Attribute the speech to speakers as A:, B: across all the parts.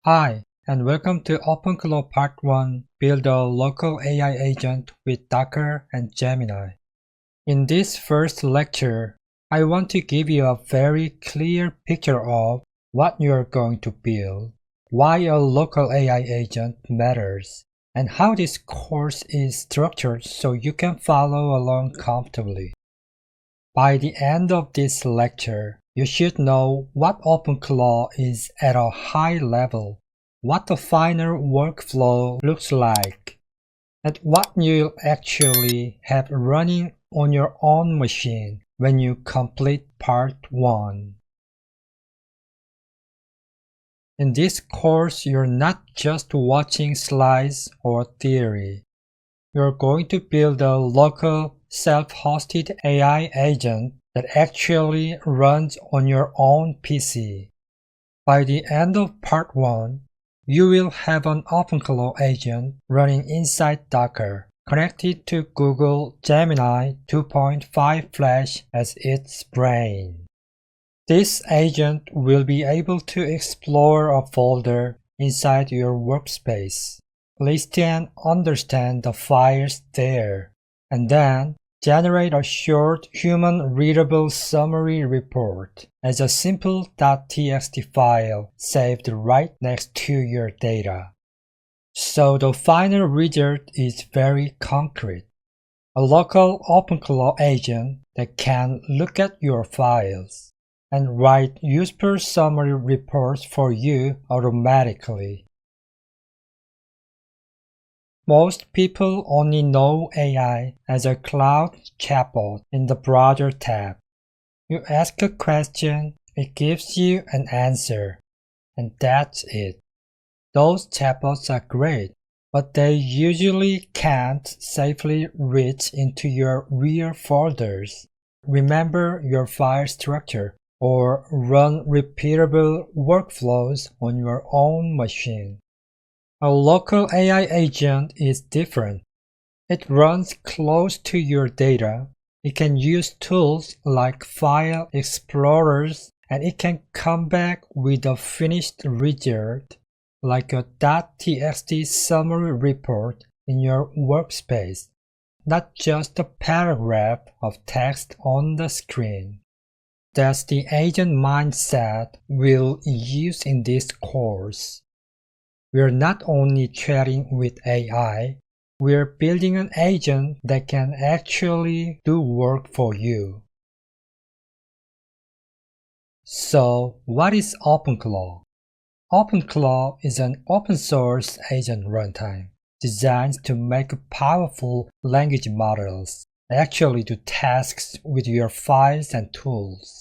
A: Hi, and welcome to OpenClaw Part 1, Build a Local AI Agent with Docker and Gemini. In this first lecture, I want to give you a very clear picture of what you are going to build, why a local AI agent matters, and how this course is structured so you can follow along comfortably. By the end of this lecture, you should know what OpenClaw is at a high level, what the final workflow looks like, and what you'll actually have running on your own machine when you complete Part 1. In this course, you're not just watching slides or theory. You're going to build a local, self-hosted AI agent that actually runs on your own PC. By the end of Part 1, you will have an OpenClaw agent running inside Docker, connected to Google Gemini 2.5 Flash as its brain. This agent will be able to explore a folder inside your workspace, list and understand the files there, and then generate a short human-readable summary report as a simple .txt file saved right next to your data. So the final result is very concrete. A local OpenClaw agent that can look at your files and write useful summary reports for you automatically. Most people only know AI as a cloud chatbot in the Browser tab. You ask a question, it gives you an answer, and that's it. Those chatbots are great, but they usually can't safely reach into your real folders, remember your file structure, or run repeatable workflows on your own machine. A local AI agent is different. It runs close to your data. It can use tools like file explorers, and it can come back with a finished result, like a .txt summary report in your workspace, not just a paragraph of text on the screen. That's the agent mindset we'll use in this course. We're not only chatting with AI, we're building an agent that can actually do work for you. So, what is OpenClaw? OpenClaw is an open-source agent runtime designed to make powerful language models actually do tasks with your files and tools.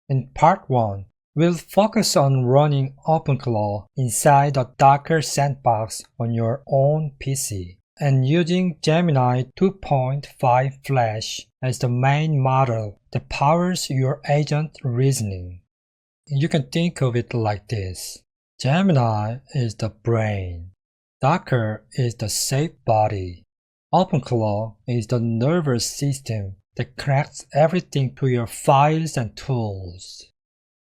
A: In Part 1, we'll focus on running OpenClaw inside a Docker sandbox on your own PC and using Gemini 2.5 Flash as the main model that powers your agent reasoning. You can think of it like this. Gemini is the brain. Docker is the safe body. OpenClaw is the nervous system that connects everything to your files and tools.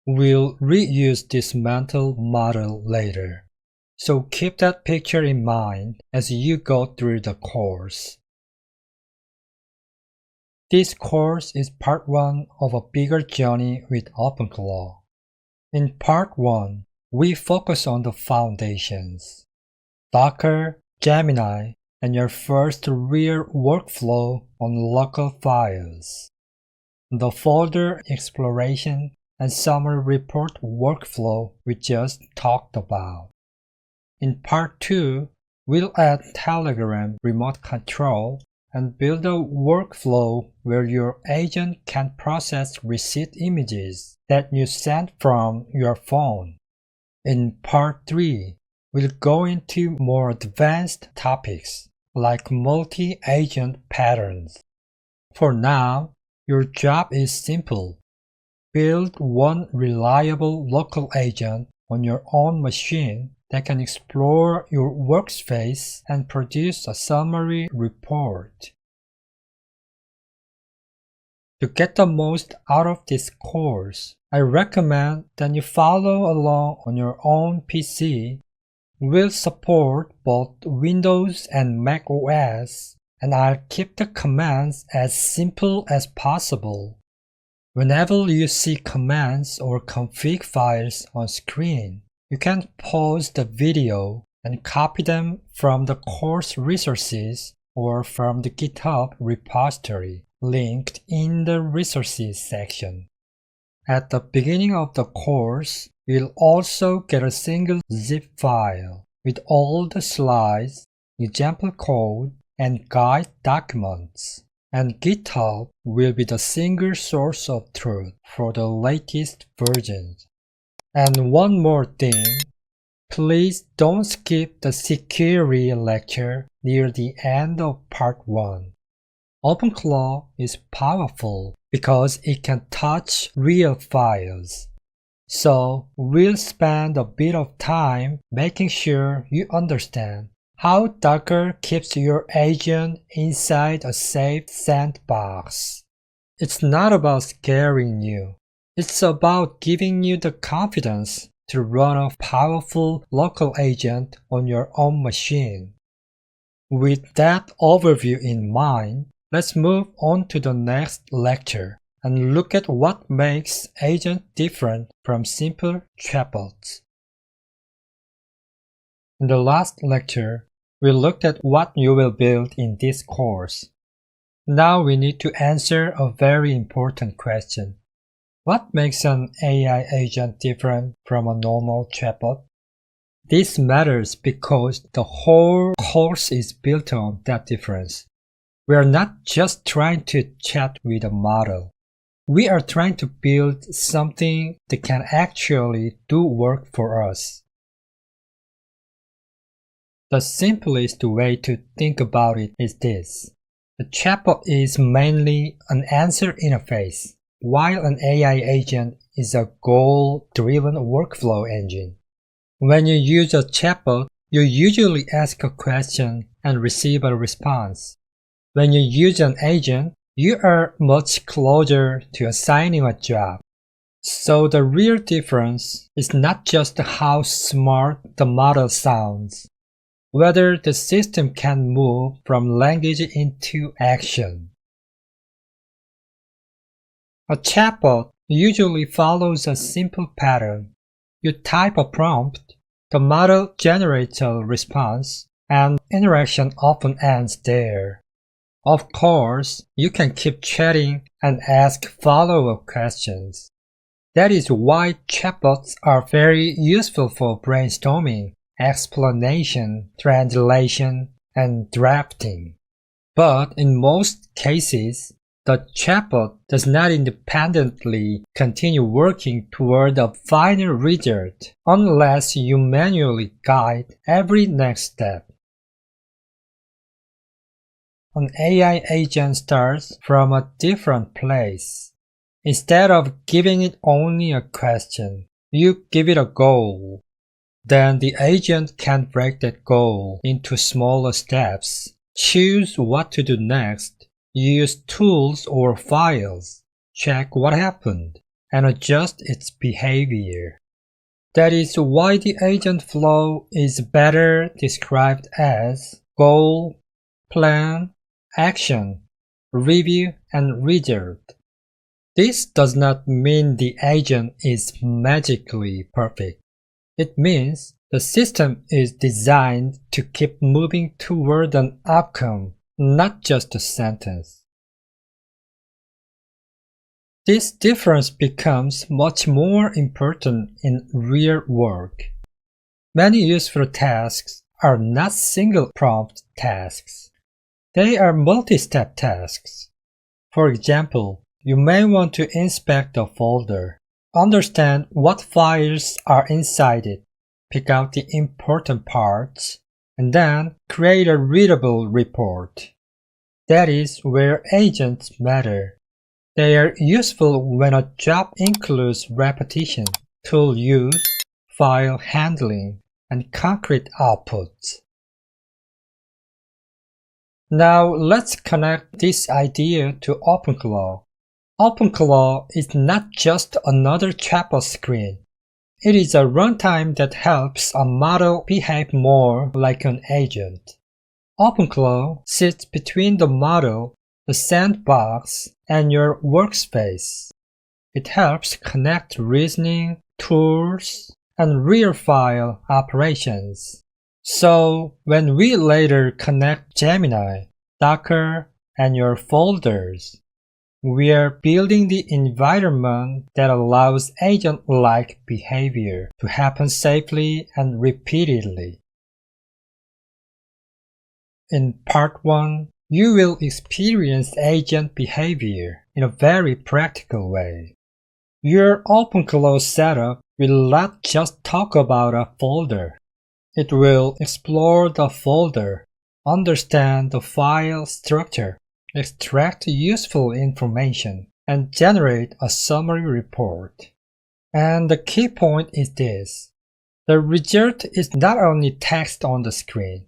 A: We'll reuse this mental model later, so keep that picture in mind as you go through the course. This course is part 1 of a bigger journey with OpenClaw. In part 1, we focus on the foundations: Docker, Gemini, and your first real workflow on local files. The folder exploration and summary report workflow we just talked about. In part 2, we'll add Telegram remote control and build a workflow where your agent can process receipt images that you send from your phone. In part 3, we'll go into more advanced topics like multi-agent patterns. For now, your job is simple. Build one reliable local agent on your own machine that can explore your workspace and produce a summary report. To get the most out of this course, I recommend that you follow along on your own PC. We'll support both Windows and Mac OS, and I'll keep the commands as simple as possible. Whenever you see commands or config files on screen, you can pause the video and copy them from the course resources or from the GitHub repository linked in the resources section. At the beginning of the course, you'll also get a single zip file with all the slides, example code, and guide documents. And GitHub will be the single source of truth for the latest versions. And one more thing, please don't skip the security lecture near the end of part 1. OpenClaw is powerful because it can touch real files. So we'll spend a bit of time making sure you understand how Docker keeps your agent inside a safe sandbox. It's not about scaring you. It's about giving you the confidence to run a powerful local agent on your own machine. With that overview in mind, let's move on to the next lecture and look at what makes agents different from simple chatbots. In the last lecture, we looked at what you will build in this course. Now we need to answer a very important question. What makes an AI agent different from a normal chatbot? This matters because the whole course is built on that difference. We are not just trying to chat with a model. We are trying to build something that can actually do work for us. The simplest way to think about it is this. The chatbot is mainly an answer interface, while an AI agent is a goal-driven workflow engine. When you use a chatbot, you usually ask a question and receive a response. When you use an agent, you are much closer to assigning a job. So the real difference is not just how smart the model sounds, whether the system can move from language into action. A chatbot usually follows a simple pattern. You type a prompt, the model generates a response, and interaction often ends there. Of course, you can keep chatting and ask follow-up questions. That is why chatbots are very useful for brainstorming, explanation, translation, and drafting. But in most cases, the chatbot does not independently continue working toward a final result unless you manually guide every next step. An AI agent starts from a different place. Instead of giving it only a question, you give it a goal. Then the agent can break that goal into smaller steps, choose what to do next, use tools or files, check what happened, and adjust its behavior. That is why the agent flow is better described as goal, plan, action, review, and result. This does not mean the agent is magically perfect. It means the system is designed to keep moving toward an outcome, not just a sentence. This difference becomes much more important in real work. Many useful tasks are not single prompt tasks. They are multi-step tasks. For example, you may want to inspect a folder, understand what files are inside it, pick out the important parts, and then create a readable report. That is where agents matter. They are useful when a job includes repetition, tool use, file handling, and concrete outputs. Now let's connect this idea to OpenClaw. OpenClaw is not just another chatbot screen. It is a runtime that helps a model behave more like an agent. OpenClaw sits between the model, the sandbox, and your workspace. It helps connect reasoning, tools, and real-file operations. So when we later connect Gemini, Docker, and your folders, we are building the environment that allows agent-like behavior to happen safely and repeatedly. In Part 1, you will experience agent behavior in a very practical way. Your OpenClaw setup will not just talk about a folder. It will explore the folder, understand the file structure, extract useful information, and generate a summary report. And the key point is this. The result is not only text on the screen.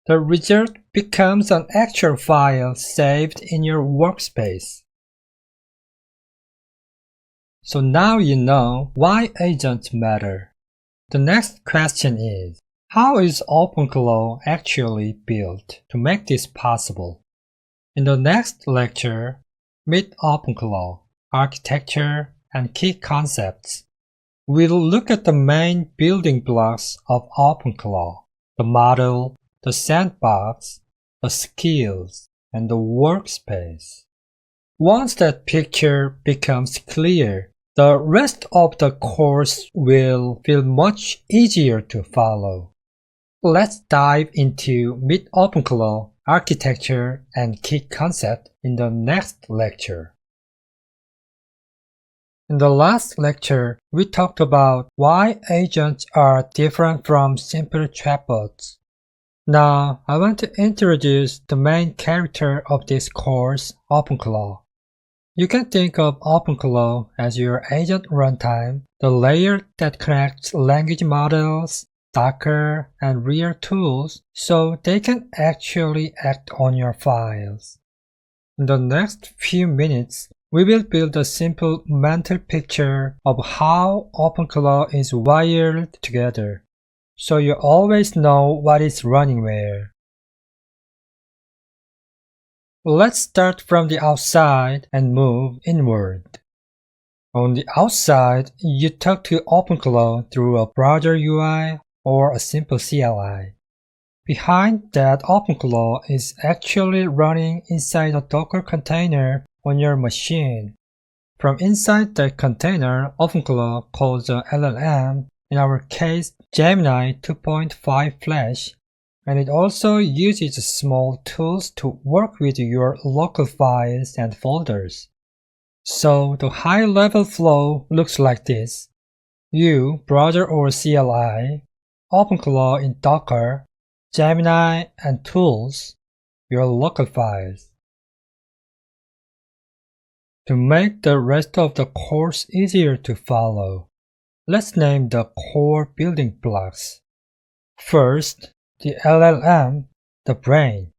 A: The result becomes an actual file saved in your workspace. So now you know why agents matter. The next question is, how is OpenClaw actually built to make this possible? In the next lecture, meet OpenClaw, architecture, and key concepts. We'll look at the main building blocks of OpenClaw, the model, the sandbox, the skills, and the workspace. Once that picture becomes clear, the rest of the course will feel much easier to follow. Let's dive into Meet OpenClaw, architecture, and key concept in the next lecture. In the last lecture, we talked about why agents are different from simple chatbots. Now, I want to introduce the main character of this course, OpenClaw. You can think of OpenClaw as your agent runtime, the layer that connects language models, Docker, and real tools so they can actually act on your files. In the next few minutes, we will build a simple mental picture of how OpenClaw is wired together, so you always know what is running where. Let's start from the outside and move inward. On the outside, you talk to OpenClaw through a browser UI or a simple CLI. Behind that, OpenClaw is actually running inside a Docker container on your machine. From inside that container, OpenClaw calls a LLM, in our case Gemini 2.5 Flash, and it also uses small tools to work with your local files and folders. So the high-level flow looks like this. You, browser or CLI, OpenClaw in Docker, Gemini, and tools, your local files. To make the rest of the course easier to follow, let's name the core building blocks. First, the LLM, the brain.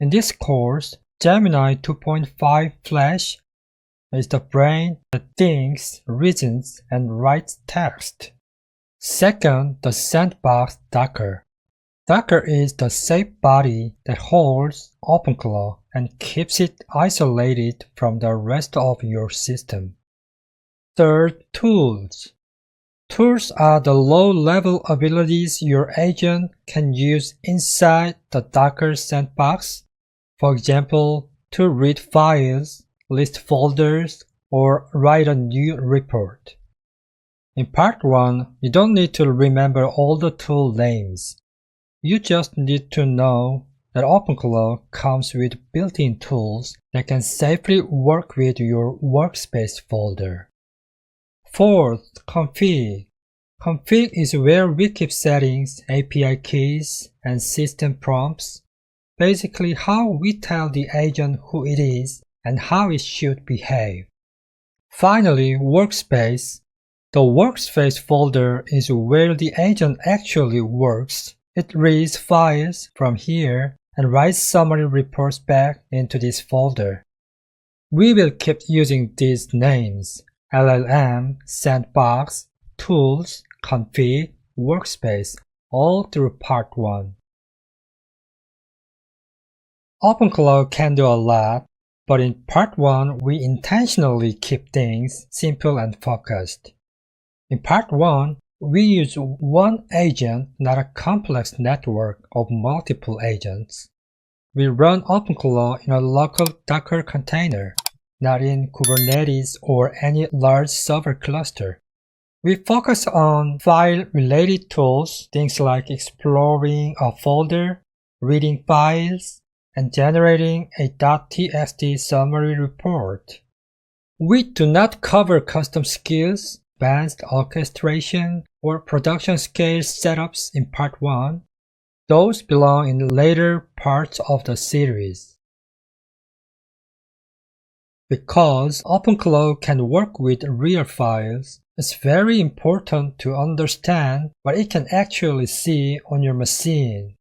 A: In this course, Gemini 2.5 Flash is the brain that thinks, reasons, and writes text. Second, the sandbox Docker. Docker is the safe body that holds OpenClaw and keeps it isolated from the rest of your system. Third, tools. Tools are the low-level abilities your agent can use inside the Docker sandbox, for example, to read files, list folders, or write a new report. In Part 1, you don't need to remember all the tool names. You just need to know that OpenClaw comes with built-in tools that can safely work with your workspace folder. Fourth, config. Config is where we keep settings, API keys, and system prompts. Basically how we tell the agent who it is and how it should behave. Finally, workspace. The workspace folder is where the agent actually works. It reads files from here and writes summary reports back into this folder. We will keep using these names: LLM, Sandbox, Tools, Config, Workspace, all through Part 1. OpenClaw can do a lot, but in Part 1 we intentionally keep things simple and focused. In Part 1, we use one agent, not a complex network of multiple agents. We run OpenClaw in a local Docker container, not in Kubernetes or any large server cluster. We focus on file-related tools, things like exploring a folder, reading files, and generating a .txt summary report. We do not cover custom skills, advanced orchestration, or production-scale setups in Part 1. Those belong in later parts of the series. Because OpenClaw can work with real files, it's very important to understand what it can actually see on your machine.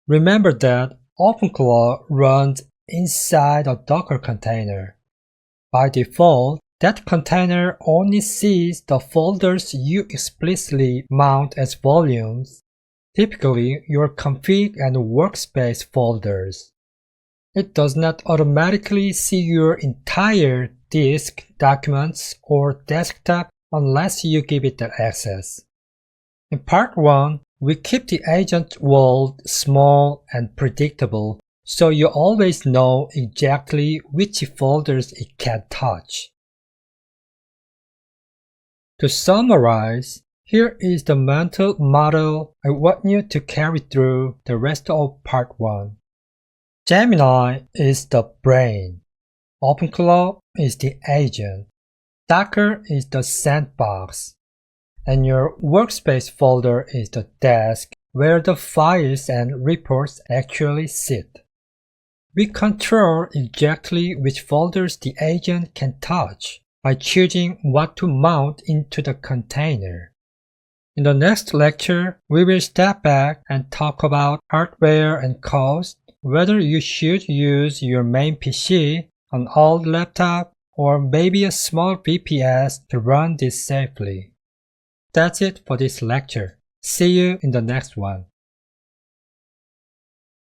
A: Remember that OpenClaw runs inside a Docker container. By default, that container only sees the folders you explicitly mount as volumes, typically your config and workspace folders. It does not automatically see your entire disk, documents, or desktop unless you give it that access. In Part 1, we keep the agent world small and predictable, so you always know exactly which folders it can touch. To summarize, here is the mental model I want you to carry through the rest of Part 1. Gemini is the brain. OpenClaw is the agent. Docker is the sandbox. And your workspace folder is the desk where the files and reports actually sit. We control exactly which folders the agent can touch by choosing what to mount into the container. In the next lecture, we will step back and talk about hardware and cost, whether you should use your main PC, an old laptop, or maybe a small VPS to run this safely. That's it for this lecture. See you in the next one.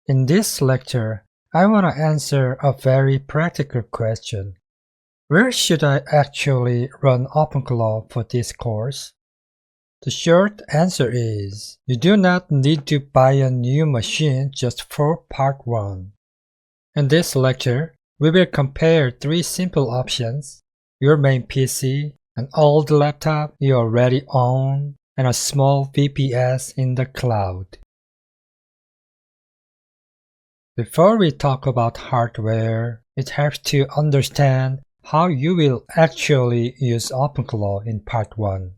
A: In this lecture, I want to answer a very practical question. Where should I actually run OpenClaw for this course? The short answer is, you do not need to buy a new machine just for Part 1. In this lecture, we will compare 3 simple options: your main PC, an old laptop you already own, and a small VPS in the cloud. Before we talk about hardware, it helps to understand how you will actually use OpenClaw in Part 1.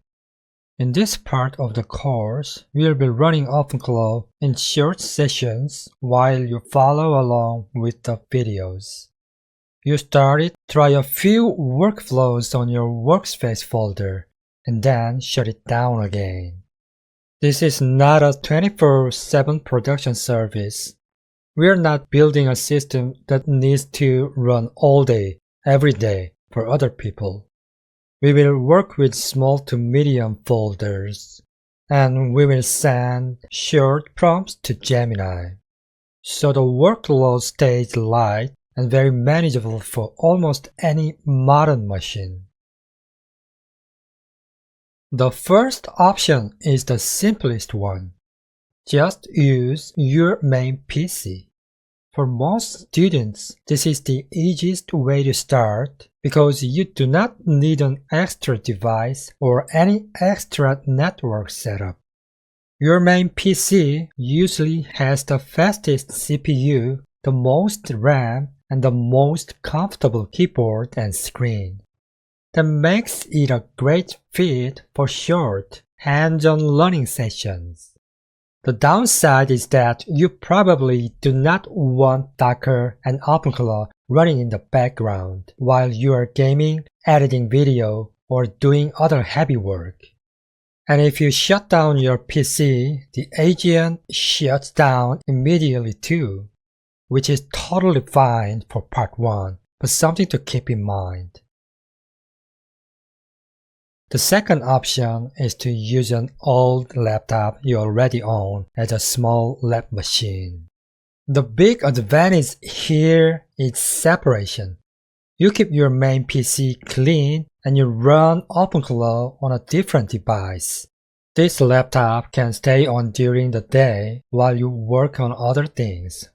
A: In this part of the course, we'll be running OpenClaw in short sessions while you follow along with the videos. You start it, try a few workflows on your workspace folder, and then shut it down again. This is not a 24/7 production service. We're not building a system that needs to run all day, every day, for other people. We will work with small to medium folders, and we will send short prompts to Gemini. So the workload stays light and very manageable for almost any modern machine. The first option is the simplest one. Just use your main PC. For most students, this is the easiest way to start because you do not need an extra device or any extra network setup. Your main PC usually has the fastest CPU, the most RAM, and the most comfortable keyboard and screen. That makes it a great fit for short, hands-on learning sessions. The downside is that you probably do not want Docker and OpenClaw running in the background while you are gaming, editing video, or doing other heavy work. And if you shut down your PC, the agent shuts down immediately too, which is totally fine for Part 1 but something to keep in mind. The second option is to use an old laptop you already own as a small lab machine. The big advantage here is separation. You keep your main PC clean and you run OpenClaw on a different device. This laptop can stay on during the day while you work on other things.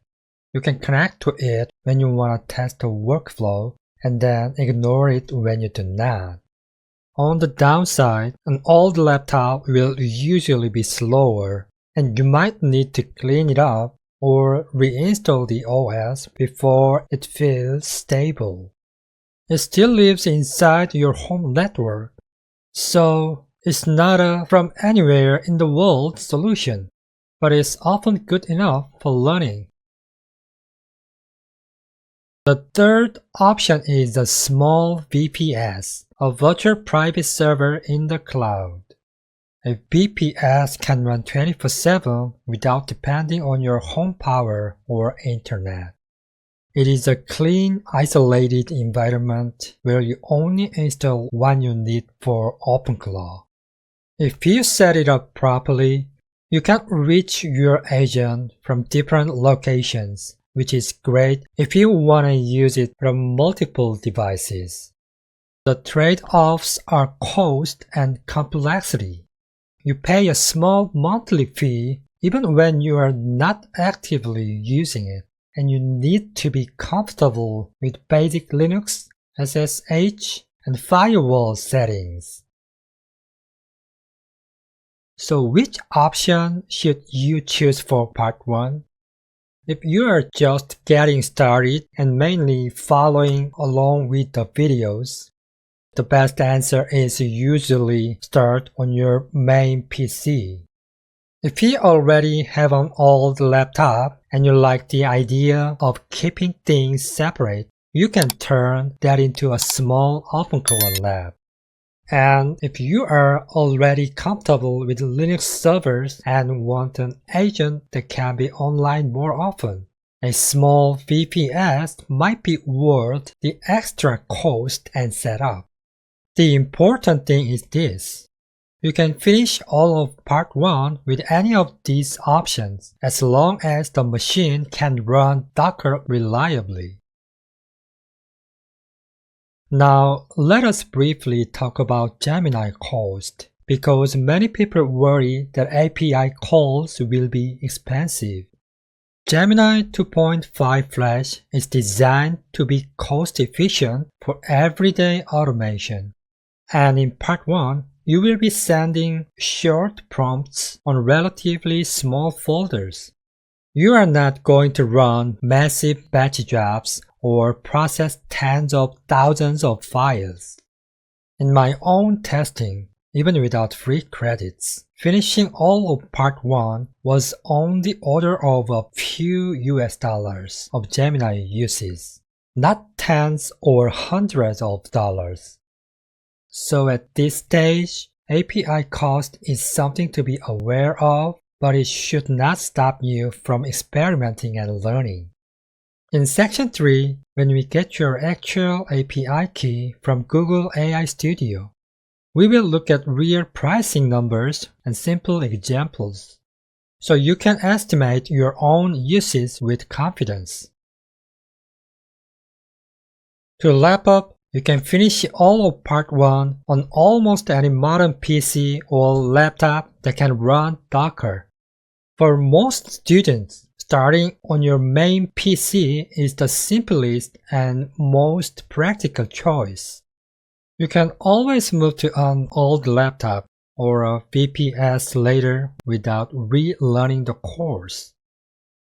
A: You can connect to it when you want to test the workflow and then ignore it when you do not. On the downside, an old laptop will usually be slower and you might need to clean it up or reinstall the OS before it feels stable. It still lives inside your home network, so it's not a from anywhere in the world solution, but it's often good enough for learning. The third option is a small VPS, a virtual private server in the cloud. A VPS can run 24/7 without depending on your home power or internet. It is a clean, isolated environment where you only install what you need for OpenClaw. If you set it up properly, you can reach your agent from different locations, which is great if you want to use it from multiple devices. The trade-offs are cost and complexity. You pay a small monthly fee even when you are not actively using it, and you need to be comfortable with basic Linux, SSH, and firewall settings. So which option should you choose for part 1? If you are just getting started and mainly following along with the videos, the best answer is usually start on your main PC. If you already have an old laptop and you like the idea of keeping things separate, you can turn that into a small OpenClaw lab. And if you are already comfortable with Linux servers and want an agent that can be online more often, a small VPS might be worth the extra cost and setup. The important thing is this. You can finish all of part 1 with any of these options as long as the machine can run Docker reliably. Now, let us briefly talk about Gemini cost, because many people worry that API calls will be expensive. Gemini 2.5 Flash is designed to be cost-efficient for everyday automation. And in part 1, you will be sending short prompts on relatively small folders. You are not going to run massive batch jobs or process tens of thousands of files. In my own testing, even without free credits, finishing all of part 1 was on the order of a few US of Gemini uses, not tens or hundreds of dollars. So at this stage, API cost is something to be aware of, but it should not stop you from experimenting and learning. In section 3, when we get your actual API key from Google AI Studio, we will look at real pricing numbers and simple examples, so you can estimate your own uses with confidence. To wrap up, you can finish all of part 1 on almost any modern PC or laptop that can run Docker. For most students, starting on your main PC is the simplest and most practical choice. You can always move to an old laptop or a VPS later without relearning the course.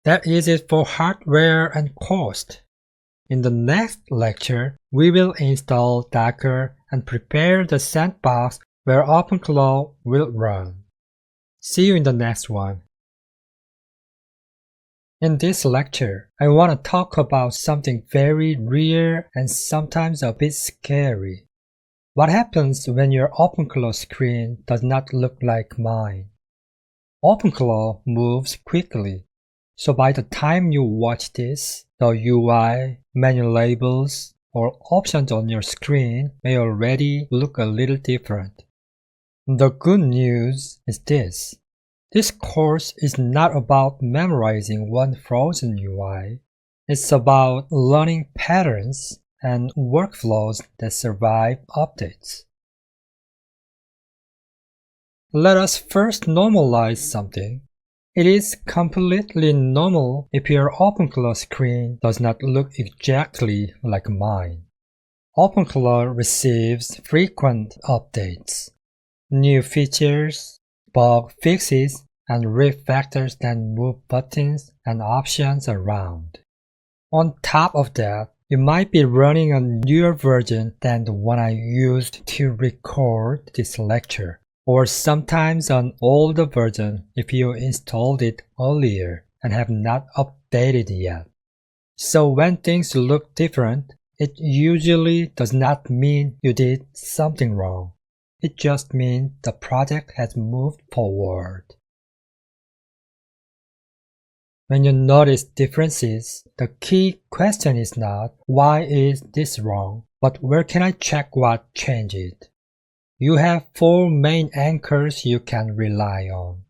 A: That is it for hardware and cost. In the next lecture, we will install Docker and prepare the sandbox where OpenClaw will run. See you in the next one. In this lecture, I want to talk about something very real and sometimes a bit scary. What happens when your OpenClaw screen does not look like mine? OpenClaw moves quickly, so by the time you watch this, the UI, menu labels, or options on your screen may already look a little different. The good news is this. This course is not about memorizing one frozen UI. It's about learning patterns and workflows that survive updates. Let us first normalize something. It is completely normal if your OpenClaw screen does not look exactly like mine. OpenClaw receives frequent updates, new features, bug fixes, and refactors that move buttons and options around. On top of that, you might be running a newer version than the one I used to record this lecture, or sometimes an older version if you installed it earlier and have not updated yet. So when things look different, it usually does not mean you did something wrong. It just means the project has moved forward. When you notice differences, the key question is not, why is this wrong, but where can I check what changed? You have 4 main anchors you can rely on.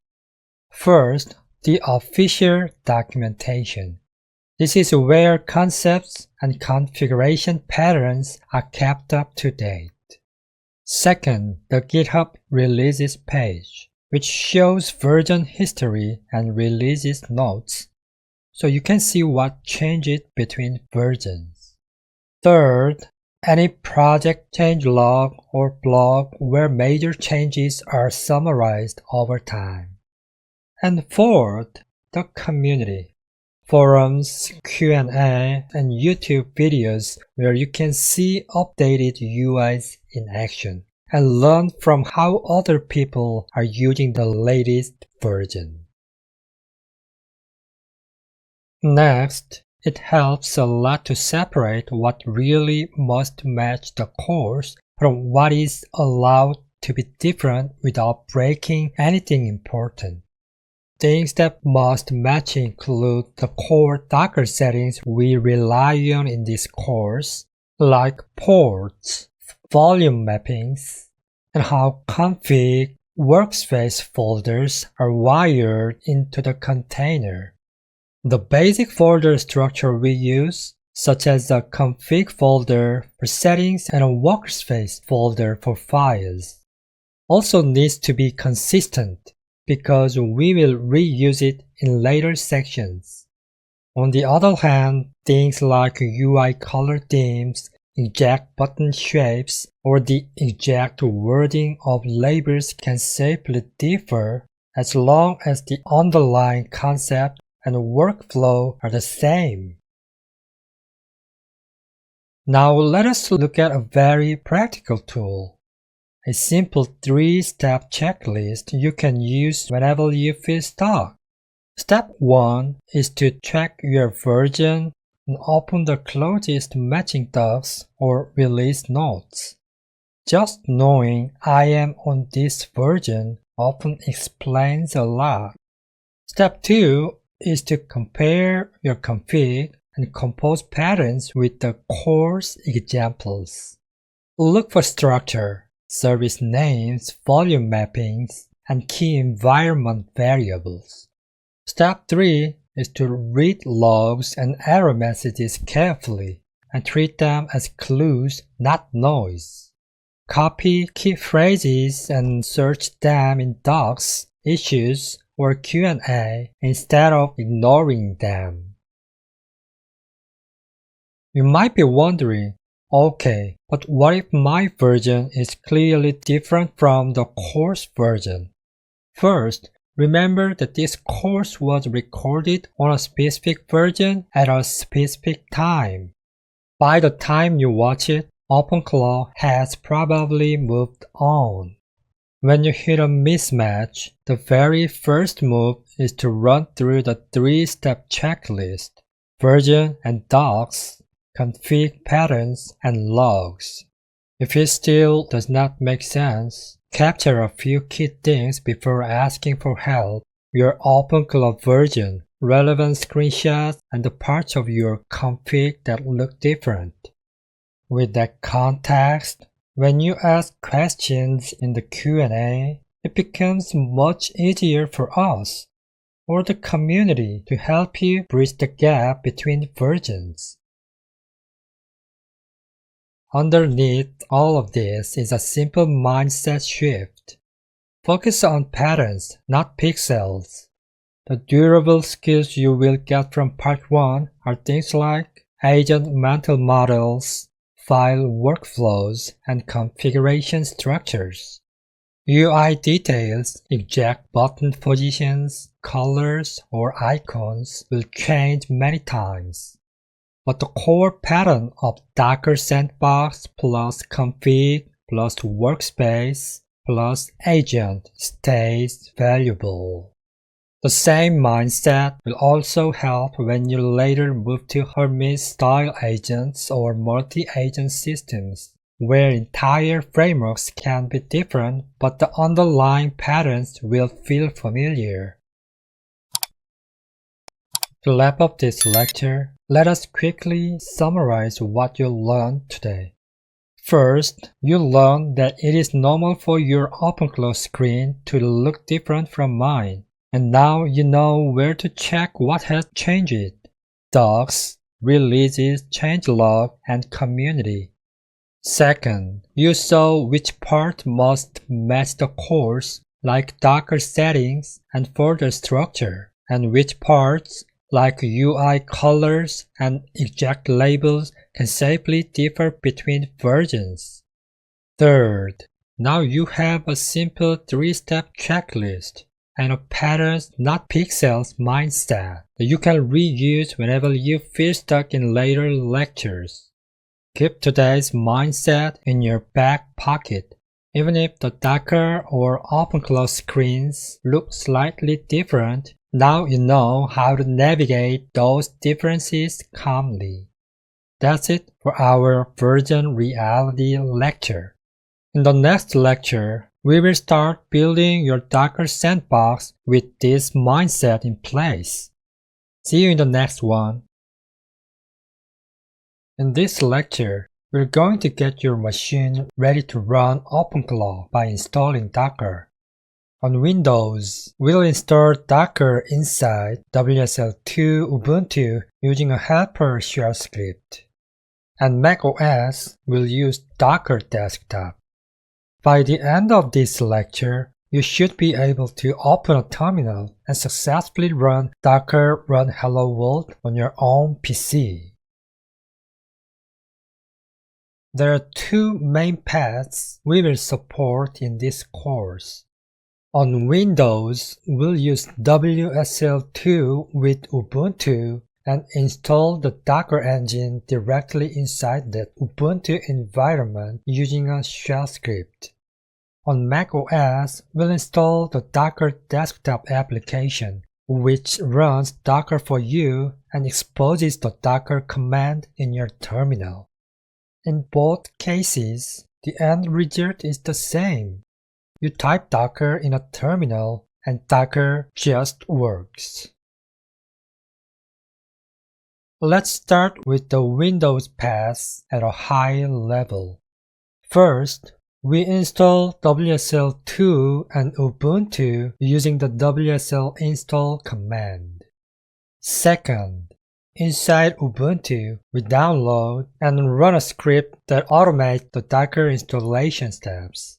A: First, the official documentation. This is where concepts and configuration patterns are kept up to date. Second, the GitHub releases page, which shows version history and releases notes, so you can see what changed between versions. Third, any project change log or blog where major changes are summarized over time. And fourth, the community. Forums, Q&A, and YouTube videos where you can see updated UIs in action and learn from how other people are using the latest version. Next, it helps a lot to separate what really must match the course from what is allowed to be different without breaking anything important. Things that must match include the core Docker settings we rely on in this course, like ports, volume mappings, and how config workspace folders are wired into the container. The basic folder structure we use, such as a config folder for settings and a workspace folder for files, also needs to be consistent because we will reuse it in later sections. On the other hand, things like UI color themes, exact button shapes, or the exact wording of labels can safely differ as long as the underlying concept and workflow are the same. Now let us look at a very practical tool. A simple 3-step checklist you can use whenever you feel stuck. Step 1 is to check your version and open the closest matching docs or release notes. Just knowing I am on this version often explains a lot. Step 2 is to compare your config and compose patterns with the course examples. Look for structure, service names, volume mappings, and key environment variables. Step 3 is to read logs and error messages carefully and treat them as clues, not noise. Copy key phrases and search them in docs, issues, or Q&A instead of ignoring them. You might be wondering, okay, but what if my version is clearly different from the course version? First, remember that this course was recorded on a specific version at a specific time. By the time you watch it, OpenClaw has probably moved on. When you hit a mismatch, the very first move is to run through the 3-step checklist, version and docs, config patterns, and logs. If it still does not make sense, capture a few key things before asking for help: your OpenClaw version, relevant screenshots, and the parts of your config that look different. With that context, when you ask questions in the Q&A, it becomes much easier for us or the community to help you bridge the gap between versions. Underneath all of this is a simple mindset shift. Focus on patterns, not pixels. The durable skills you will get from part 1 are things like agent mental models, file workflows, and configuration structures. UI details, exact button positions, colors, or icons will change many times. But the core pattern of Docker Sandbox plus config plus workspace plus agent stays valuable. The same mindset will also help when you later move to Hermes-style agents or multi-agent systems, where entire frameworks can be different but the underlying patterns will feel familiar. To wrap up this lecture, let us quickly summarize what you learned today. First, you learned that it is normal for your OpenClaw screen to look different from mine, and now you know where to check what has changed: docs, releases, changelog, and community. Second, you saw which part must match the course, like Docker settings and folder structure, and which parts, like UI colors and exact labels, can safely differ between versions. Third, now you have a simple 3-step checklist and a patterns not pixels mindset that you can reuse whenever you feel stuck in later lectures. Keep today's mindset in your back pocket. Even if the Docker or OpenClaw screens look slightly different, now you know how to navigate those differences calmly. That's it for our version reality lecture. In the next lecture, we will start building your Docker sandbox with this mindset in place. See you in the next one. In this lecture, we're going to get your machine ready to run OpenClaw by installing Docker. On Windows, we'll install Docker inside WSL2 Ubuntu using a helper shell script. And Mac OS will use Docker Desktop. By the end of this lecture, you should be able to open a terminal and successfully run Docker run Hello World on your own PC. There are 2 main paths we will support in this course. On Windows, we'll use WSL2 with Ubuntu and install the Docker engine directly inside that Ubuntu environment using a shell script. On Mac OS, we'll install the Docker Desktop application, which runs Docker for you and exposes the Docker command in your terminal. In both cases, the end result is the same. You type Docker in a terminal and Docker just works. Let's start with the Windows path at a high level. First, we install WSL2 and Ubuntu using the WSL install command. Second, inside Ubuntu, we download and run a script that automates the Docker installation steps.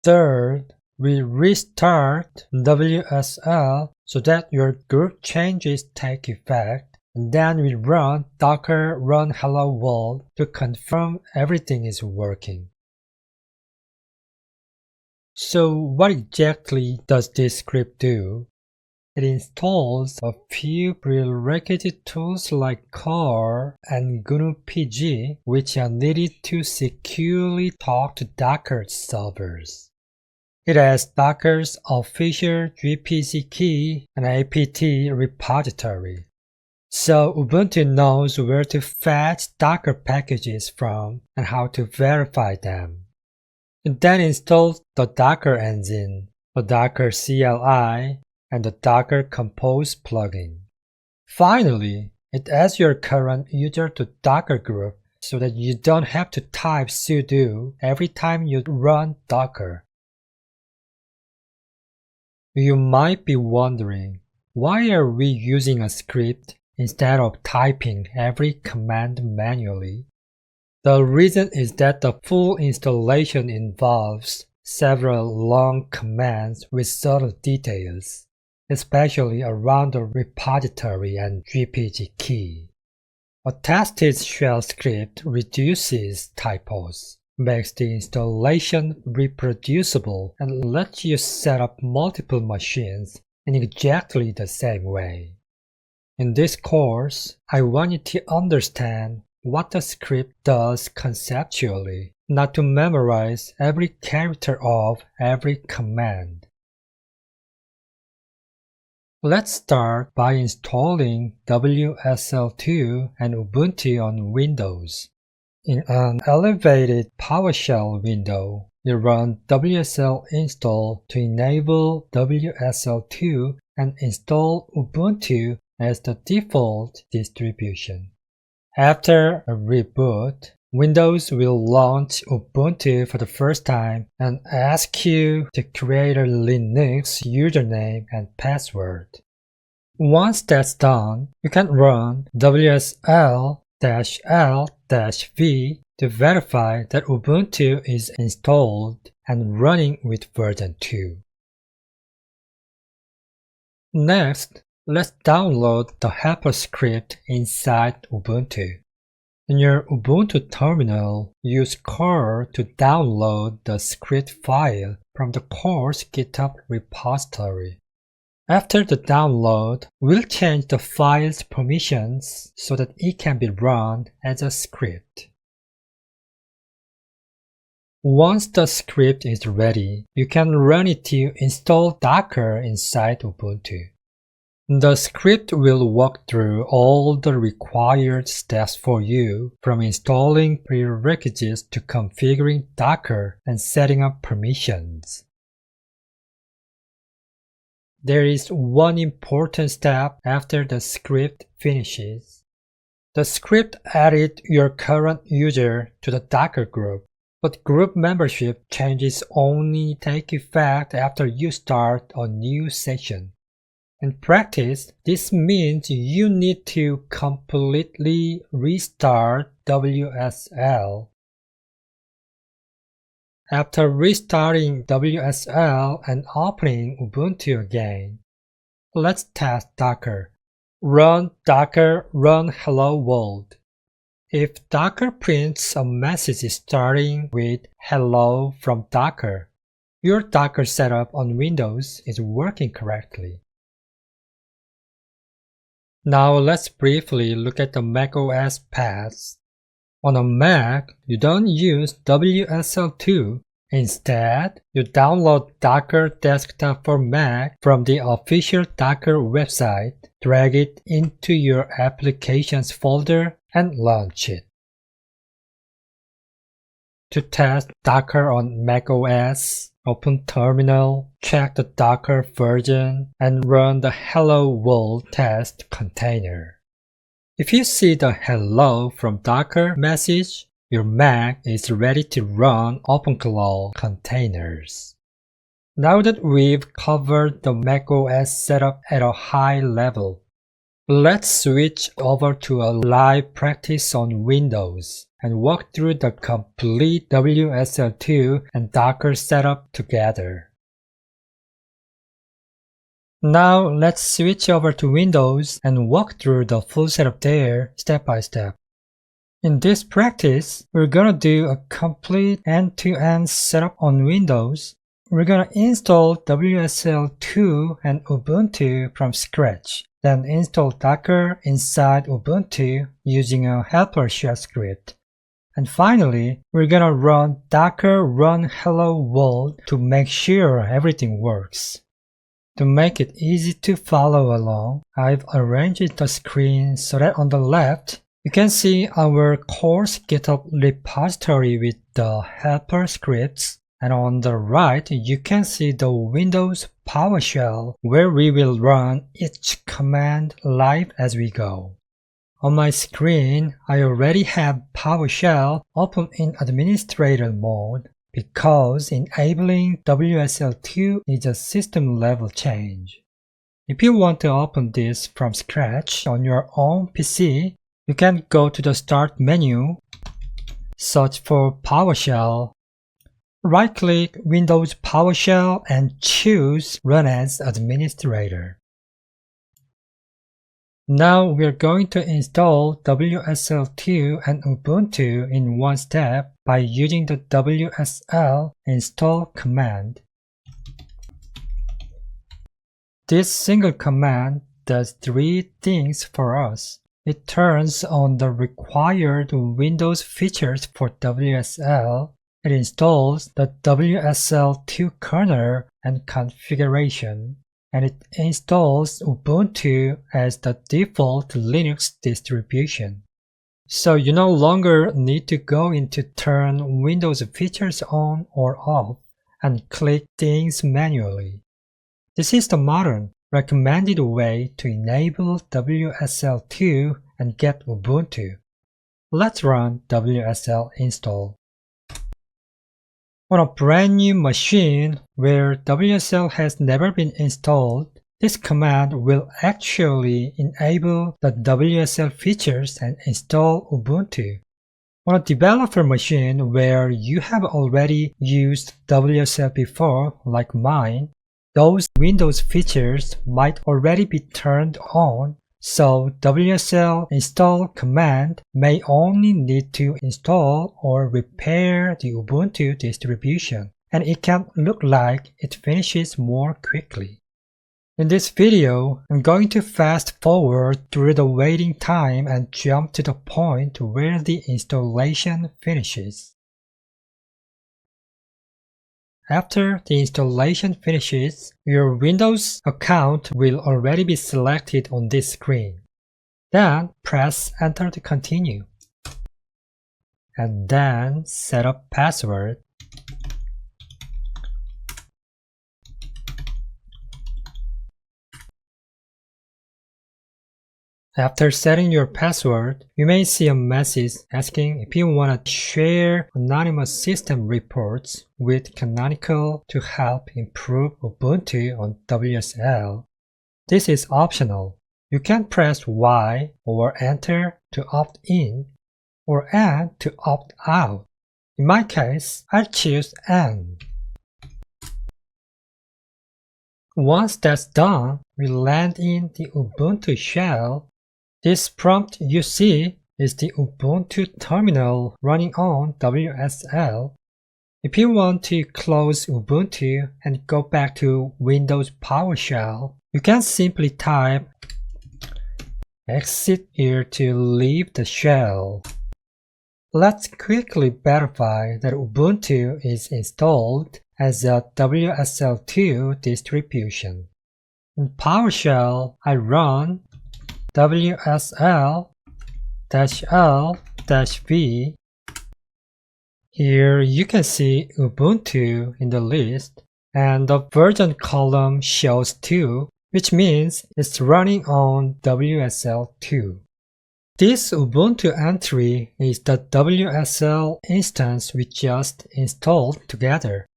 A: Third, we restart WSL so that your group changes take effect, and then we run Docker run Hello World to confirm everything is working. So what exactly does this script do? It installs a few prerequisite tools like car and GNU-PG, which are needed to securely talk to Docker servers. It has Docker's official gpc key and apt repository. So Ubuntu knows where to fetch Docker packages from and how to verify them. It then installs the Docker engine, the Docker CLI, and the Docker Compose plugin. Finally, it adds your current user to Docker group so that you don't have to type sudo every time you run Docker. You might be wondering, why are we using a script instead of typing every command manually? The reason is that the full installation involves several long commands with subtle details, especially around the repository and GPG key. A tested shell script reduces typos, makes the installation reproducible, and lets you set up multiple machines in exactly the same way. In this course, I want you to understand what the script does conceptually, not to memorize every character of every command. Let's start by installing WSL2 and Ubuntu on Windows. In an elevated PowerShell window, you run WSL install to enable WSL2 and install Ubuntu as the default distribution. After a reboot, Windows will launch Ubuntu for the first time and ask you to create a Linux username and password. Once that's done, you can run WSL-L-V to verify that Ubuntu is installed and running with version 2. Next, let's download the helper script inside Ubuntu. In your Ubuntu terminal, use curl to download the script file from the course GitHub repository. After the download, we'll change the file's permissions so that it can be run as a script. Once the script is ready, you can run it to install Docker inside Ubuntu. The script will walk through all the required steps for you, from installing prerequisites to configuring Docker and setting up permissions. There is one important step after the script finishes. The script added your current user to the Docker group, but group membership changes only take effect after you start a new session. In practice, this means you need to completely restart WSL. After restarting WSL and opening Ubuntu again, let's test Docker. Run Docker run hello world. If Docker prints a message starting with hello from Docker, your Docker setup on Windows is working correctly. Now let's briefly look at the macOS paths. On a Mac, you don't use WSL2. Instead, you download Docker Desktop for Mac from the official Docker website, drag it into your Applications folder, and launch it. To test Docker on macOS, open Terminal, check the Docker version, and run the Hello World test container. If you see the Hello from Docker message, your Mac is ready to run OpenClaw containers. Now that we've covered the macOS setup at a high level, let's switch over to a live practice on Windows and walk through the complete WSL2 and Docker setup together. Now let's switch over to Windows and walk through the full setup there step by step. In this practice, we're gonna do a complete end-to-end setup on Windows. We're gonna install WSL2 and Ubuntu from scratch, then install Docker inside Ubuntu using a helper shell script. And finally, we're gonna run Docker run hello world to make sure everything works. To make it easy to follow along, I've arranged the screen so that on the left, you can see our course GitHub repository with the helper scripts, and on the right, you can see the Windows PowerShell where we will run each command live as we go. On my screen, I already have PowerShell open in administrator mode because enabling WSL2 is a system-level change. If you want to open this from scratch on your own PC, you can go to the Start menu, search for PowerShell, right-click Windows PowerShell and choose Run as Administrator. Now we're going to install WSL2 and Ubuntu in one step by using the WSL install command. This single command does three things for us. It turns on the required Windows features for WSL. It installs the WSL2 kernel and configuration. And it installs Ubuntu as the default Linux distribution. So you no longer need to go into turn Windows features on or off and click things manually. This is the modern, recommended way to enable WSL2 and get Ubuntu. Let's run WSL install. On a brand new machine where WSL has never been installed, this command will actually enable the WSL features and install Ubuntu. On a developer machine where you have already used WSL before, like mine, those Windows features might already be turned on, so WSL install command may only need to install or repair the Ubuntu distribution, and it can look like it finishes more quickly. In this video, I'm going to fast forward through the waiting time and jump to the point where the installation finishes. After the installation finishes, your Windows account will already be selected on this screen. Then press Enter to continue. And then set up password. After setting your password, you may see a message asking if you want to share anonymous system reports with Canonical to help improve Ubuntu on WSL. This is optional. You can press Y or Enter to opt in or N to opt out. In my case, I'll choose N. Once that's done, we land in the Ubuntu shell. This prompt you see is the Ubuntu terminal running on WSL. If you want to close Ubuntu and go back to Windows PowerShell, you can simply type exit here to leave the shell. Let's quickly verify that Ubuntu is installed as a WSL2 distribution. In PowerShell, I run WSL-L-V. Here you can see Ubuntu in the list, and the version column shows 2, which means it's running on WSL2. This Ubuntu entry is the WSL instance we just installed together.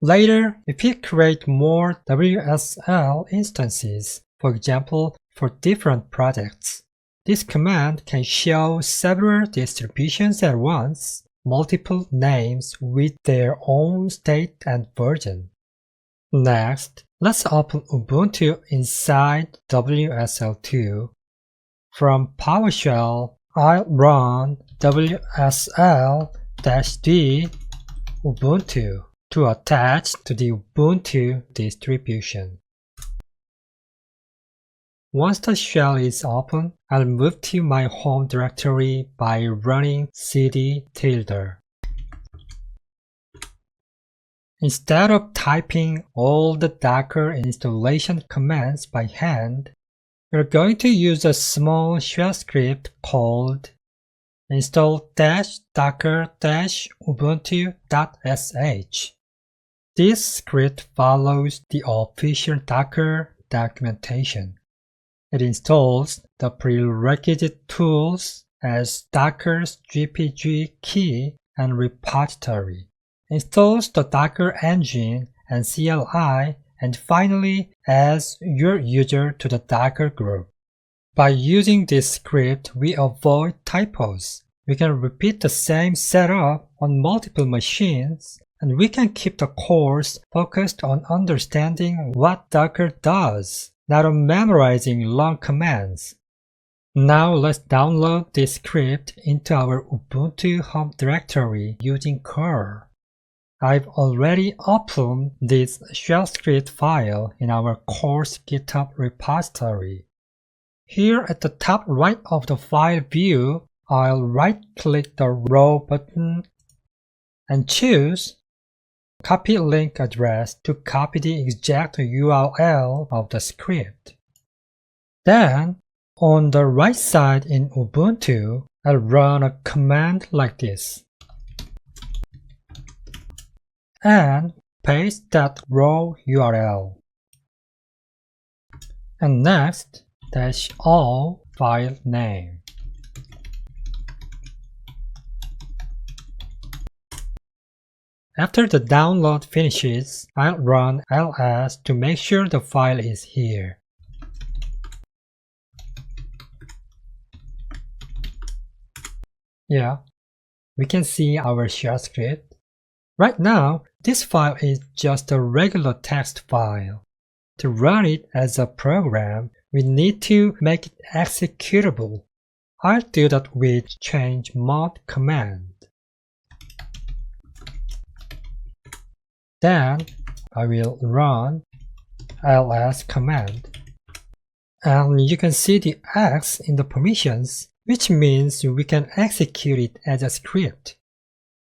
A: Later, if you create more WSL instances, for example, for different projects, this command can show several distributions at once, multiple names with their own state and version. Next, let's open Ubuntu inside WSL2. From PowerShell, I'll run WSL-D Ubuntu to attach to the Ubuntu distribution. Once the shell is open, I'll move to my home directory by running cd tilde. Instead of typing all the Docker installation commands by hand, we're going to use a small shell script called install-docker-ubuntu.sh. This script follows the official Docker documentation. it installs the prerequisite tools as Docker's GPG key and repository, installs the Docker engine and CLI, and finally adds your user to the Docker group. By using this script, we avoid typos. We can repeat the same setup on multiple machines, and we can keep the course focused on understanding what Docker does, not on memorizing long commands. Now let's download this script into our Ubuntu home directory using curl. I've already opened this shell script file in our course GitHub repository. Here at the top right of the file view, I'll right-click the Row button and choose Copy Link Address to copy the exact URL of the script. Then, on the right side in Ubuntu, I'll run a command like this and paste that row URL. And next, -all file name. After the download finishes, I'll run ls to make sure the file is here. Yeah, we can see our shell script. Right now, this file is just a regular text file. To run it as a program, we need to make it executable. I'll do that with change mode command. Then I will run ls command. And you can see the X in the permissions, which means we can execute it as a script.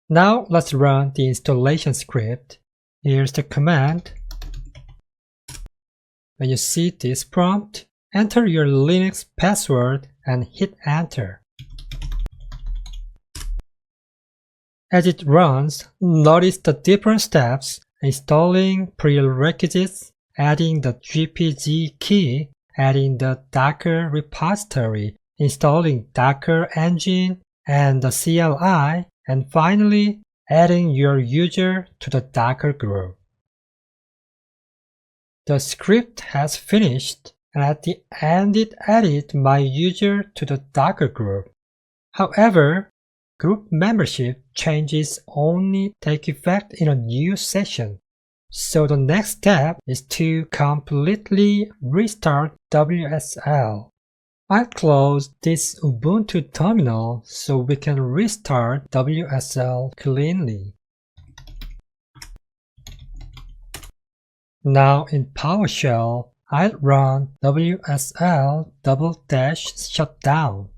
A: Now let's run the installation script. Here's the command. When you see this prompt, enter your Linux password and hit enter. As it runs, notice the different steps: installing prerequisites, adding the GPG key, adding the Docker repository, installing Docker engine and the CLI, and finally adding your user to the Docker group. The script has finished, and at the end it added my user to the Docker group. However, group membership changes only take effect in a new session. So the next step is to completely restart WSL. I'll close this Ubuntu terminal so we can restart WSL cleanly. Now in PowerShell, I'll run WSL --shutdown.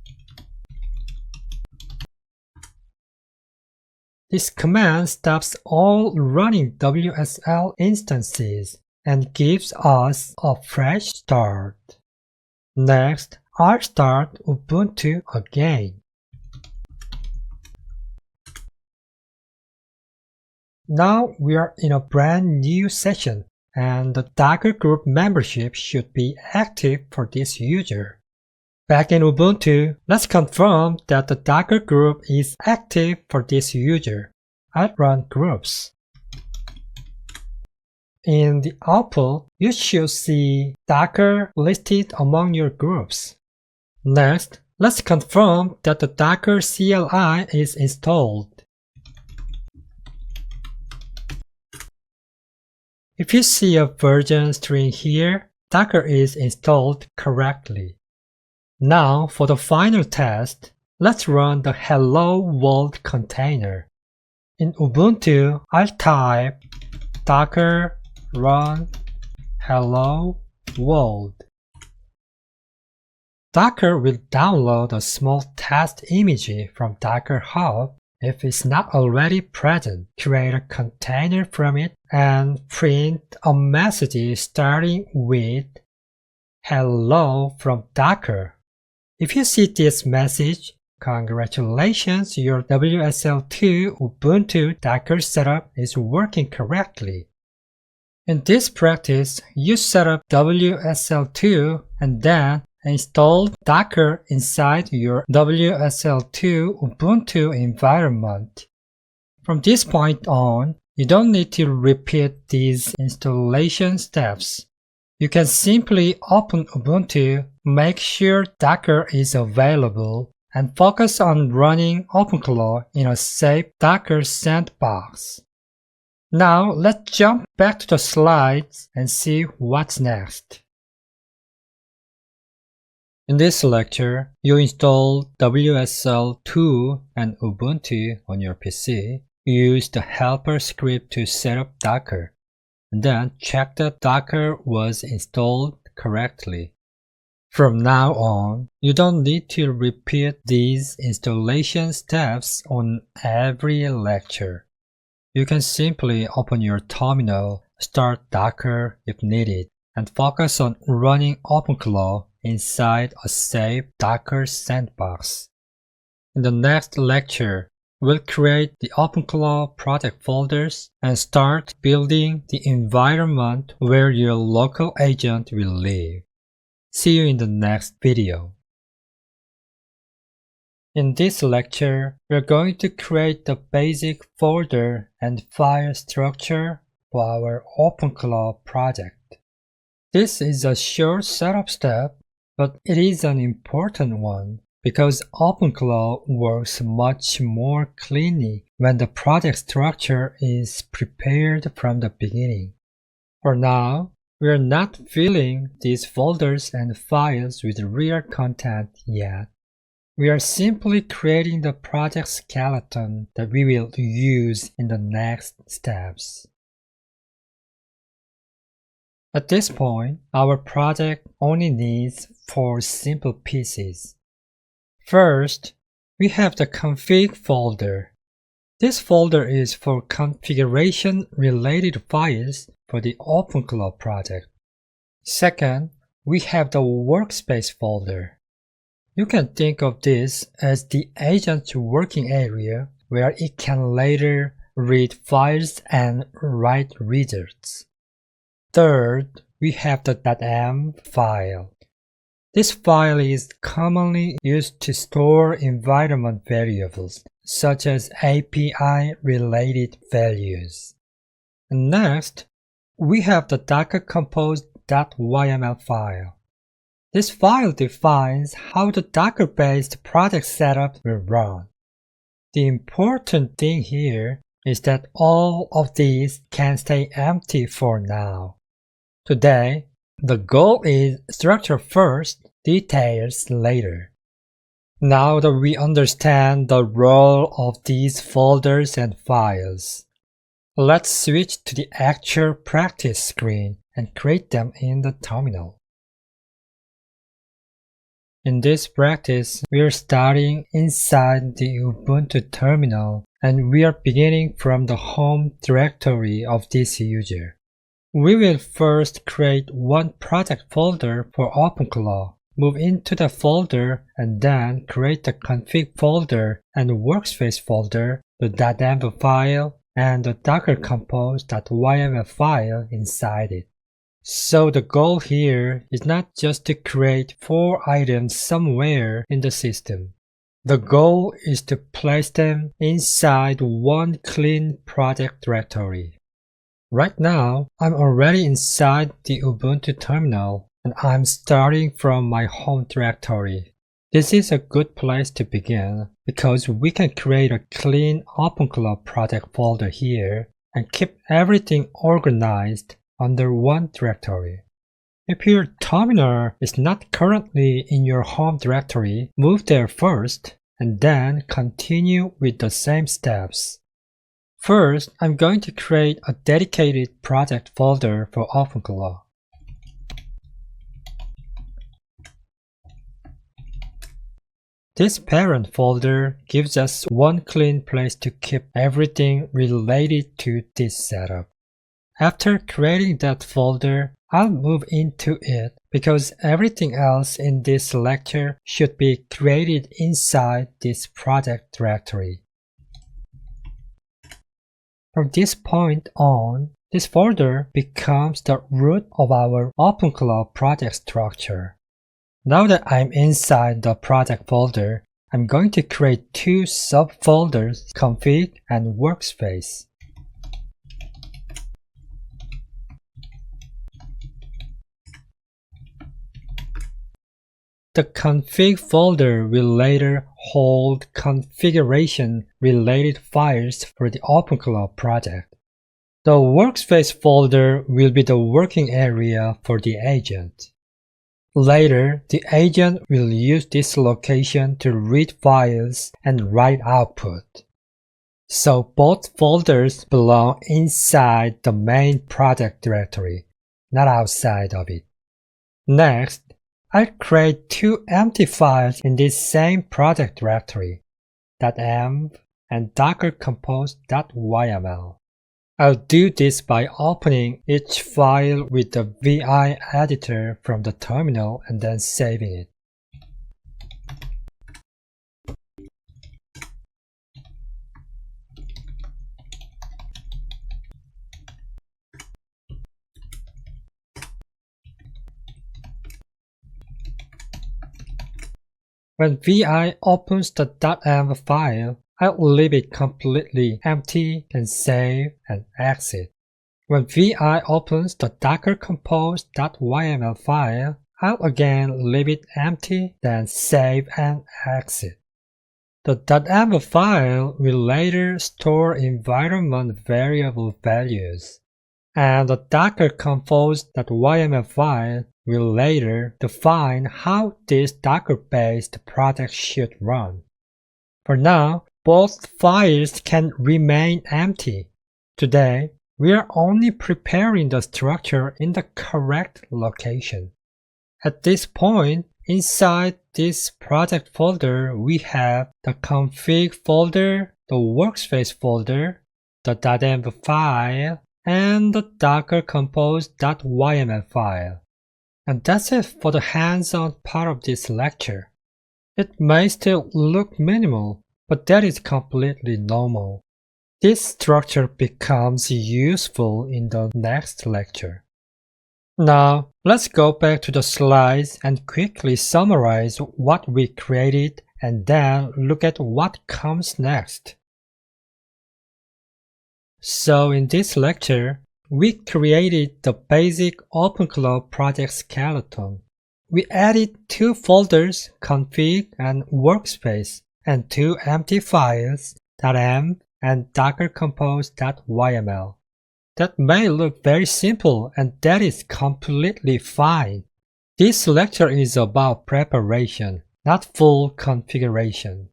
A: This command stops all running WSL instances and gives us a fresh start. Next, I'll start Ubuntu again. Now we are in a brand new session, and the Docker group membership should be active for this user. Back in Ubuntu, let's confirm that the Docker group is active for this user. I'll run groups. In the output, you should see Docker listed among your groups. Next, let's confirm that the Docker CLI is installed. If you see a version string here, Docker is installed correctly. Now for the final test, let's run the hello world container. In Ubuntu, I'll type docker run hello world. Docker will download a small test image from Docker Hub. If it's not already present, create a container from it and print a message starting with hello from Docker. If you see this message, congratulations, your WSL2 Ubuntu Docker setup is working correctly. In this practice, you set up WSL2 and then install Docker inside your WSL2 Ubuntu environment. From this point on, you don't need to repeat these installation steps. You can simply open Ubuntu, make sure Docker is available, and focus on running OpenClaw in a safe Docker sandbox. Now let's jump back to the slides and see what's next. In this lecture, you install WSL2 and Ubuntu on your PC. Use the helper script to set up Docker, and then check that Docker was installed correctly. From now on, you don't need to repeat these installation steps on every lecture. You can simply open your terminal, start Docker if needed, and focus on running OpenClaw inside a safe Docker sandbox. In the next lecture, we'll create the OpenClaw project folders and start building the environment where your local agent will live. See you in the next video. In this lecture, we're going to create the basic folder and file structure for our OpenClaw project. This is a short setup step, but it is an important one because OpenClaw works much more cleanly when the project structure is prepared from the beginning. For now, we are not filling these folders and files with real content yet. We are simply creating the project skeleton that we will use in the next steps. At this point, our project only needs 4 simple pieces. First, we have the config folder. This folder is for configuration-related files for the OpenClaw project. Second, we have the workspace folder. You can think of this as the agent's working area where it can later read files and write results. Third, we have the .m file. This file is commonly used to store environment variables, such as API-related values. And next, we have the Docker compose.yml file. This file defines how the Docker-based project setup will run. The important thing here is that all of these can stay empty for now. Today, the goal is structure first, details later. Now that we understand the role of these folders and files, let's switch to the actual practice screen and create them in the terminal. In this practice, we are starting inside the Ubuntu terminal and we are beginning from the home directory of this user. We will first create one project folder for OpenClaw, move into the folder, and then create the config folder and workspace folder, the .env file, and the Docker compose.yml file inside it. So the goal here is not just to create 4 items somewhere in the system. The goal is to place them inside one clean project directory. Right now, I'm already inside the Ubuntu terminal and I'm starting from my home directory. This is a good place to begin because we can create a clean OpenClaw project folder here and keep everything organized under one directory. If your terminal is not currently in your home directory, move there first and then continue with the same steps. First, I'm going to create a dedicated project folder for OpenClaw. This parent folder gives us one clean place to keep everything related to this setup. After creating that folder, I'll move into it because everything else in this lecture should be created inside this project directory. From this point on, this folder becomes the root of our OpenClaw project structure. Now that I'm inside the project folder, I'm going to create two subfolders, config and workspace. The config folder will later hold configuration-related files for the OpenClaw project. The workspace folder will be the working area for the agent. Later, the agent will use this location to read files and write output. So both folders belong inside the main project directory, not outside of it. Next, I'll create two empty files in this same project directory, .env and dockercompose.yml. I'll do this by opening each file with the VI editor from the terminal and then saving it. When VI opens the .env file, I'll leave it completely empty and save and exit. When VI opens the dockercompose.yml file, I'll again leave it empty, then save and exit. The .env file will later store environment variable values, and the dockercompose.yml file will later define how this Docker-based project should run. For now, both files can remain empty. Today, we are only preparing the structure in the correct location. At this point, inside this project folder, we have the config folder, the workspace folder, the .env file, and the dockercompose.yml file. And that's it for the hands-on part of this lecture. It may still look minimal, but that is completely normal. This structure becomes useful in the next lecture. Now, let's go back to the slides and quickly summarize what we created and then look at what comes next. So in this lecture, we created the basic OpenClaw project skeleton. We added two folders, config and workspace, and two empty files, .env and dockercompose.yml. That may look very simple, and that is completely fine. This lecture is about preparation, not full configuration.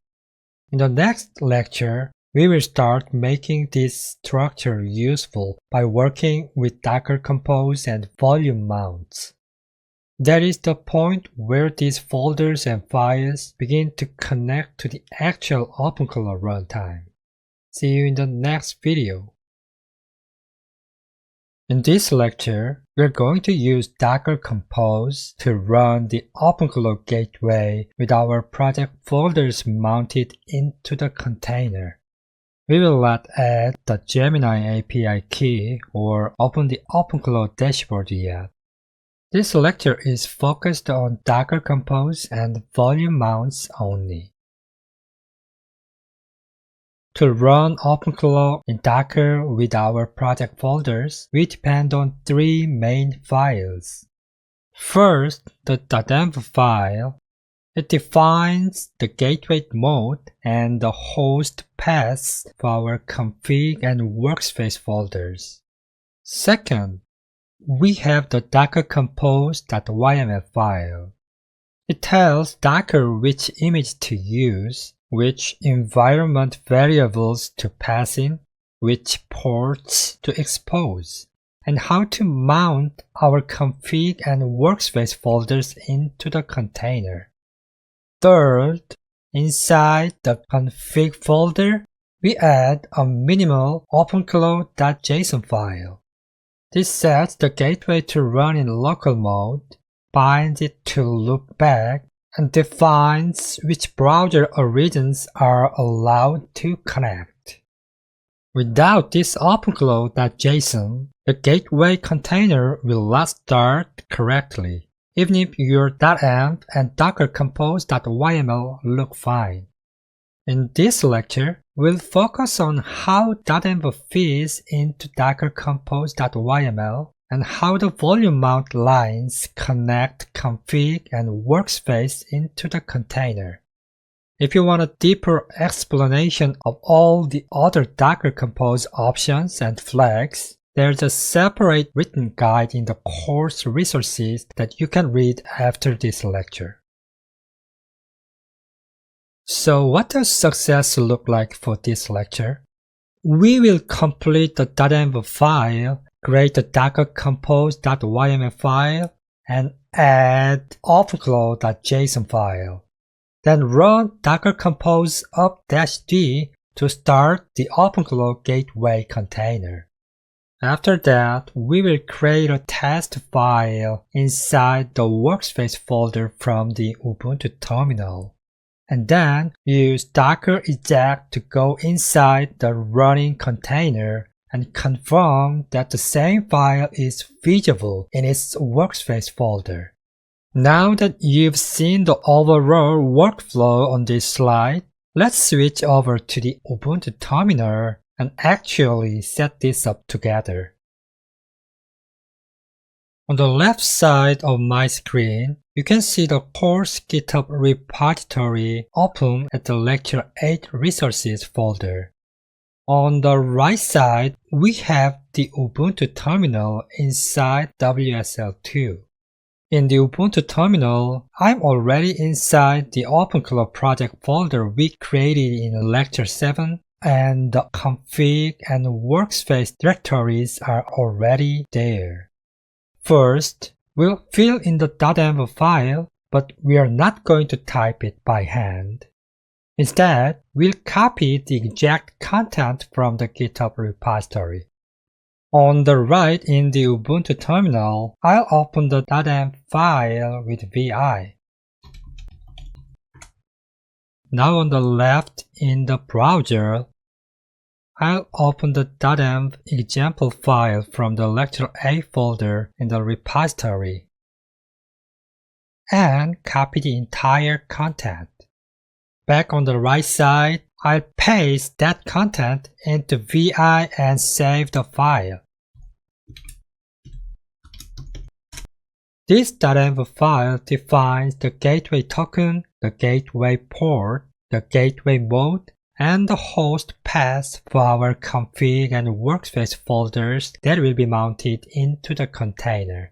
A: In the next lecture, we will start making this structure useful by working with Docker Compose and volume mounts. That is the point where these folders and files begin to connect to the actual OpenClaw runtime. See you in the next video. In this lecture, we're going to use Docker Compose to run the OpenClaw gateway with our project folders mounted into the container. We will not add the Gemini API key or open the OpenClaw dashboard yet. This lecture is focused on Docker Compose and volume mounts only. To run OpenClaw in Docker with our project folders, we depend on three main files. First, the .env file. It defines the gateway mode and the host paths for our config and workspace folders. Second, we have the dockercompose.yml file. It tells Docker which image to use, which environment variables to pass in, which ports to expose, and how to mount our config and workspace folders into the container. Third, inside the config folder, we add a minimal openclaw.json file. This sets the gateway to run in local mode, binds it to loop back, and defines which browser origins are allowed to connect. Without this openclaw.json, the gateway container will not start correctly. even if your .env and Docker compose.yml look fine. In this lecture, we'll focus on how .env fits into Docker compose.yml and how the volume mount lines connect config and workspace into the container. If you want a deeper explanation of all the other Docker Compose options and flags, there's a separate written guide in the course resources that you can read after this lecture. So what does success look like for this lecture? We will complete the .env file, create the docker compose.yml file, and add OpenClaw.json file. Then run docker compose up-d to start the OpenClaw gateway container. After that, we will create a test file inside the workspace folder from the Ubuntu terminal. And then use docker exec to go inside the running container and confirm that the same file is visible in its workspace folder. Now that you've seen the overall workflow on this slide, let's switch over to the Ubuntu terminal and actually set this up together. On the left side of my screen, you can see the course GitHub repository open at the Lecture 8 Resources folder. On the right side, we have the Ubuntu terminal inside WSL2. In the Ubuntu terminal, I'm already inside the OpenClaw project folder we created in Lecture 7, and the config and workspace directories are already there. First, we'll fill in the .env file, but we are not going to type it by hand. Instead, we'll copy the exact content from the GitHub repository. On the right in the Ubuntu terminal, I'll open the .env file with vi. Now on the left in the browser, I'll open the .env example file from the Lecture 8 folder in the repository and copy the entire content. Back on the right side, I'll paste that content into vi and save the file. This .env file defines the gateway token, the gateway port, the gateway mode, and the host path for our config and workspace folders that will be mounted into the container.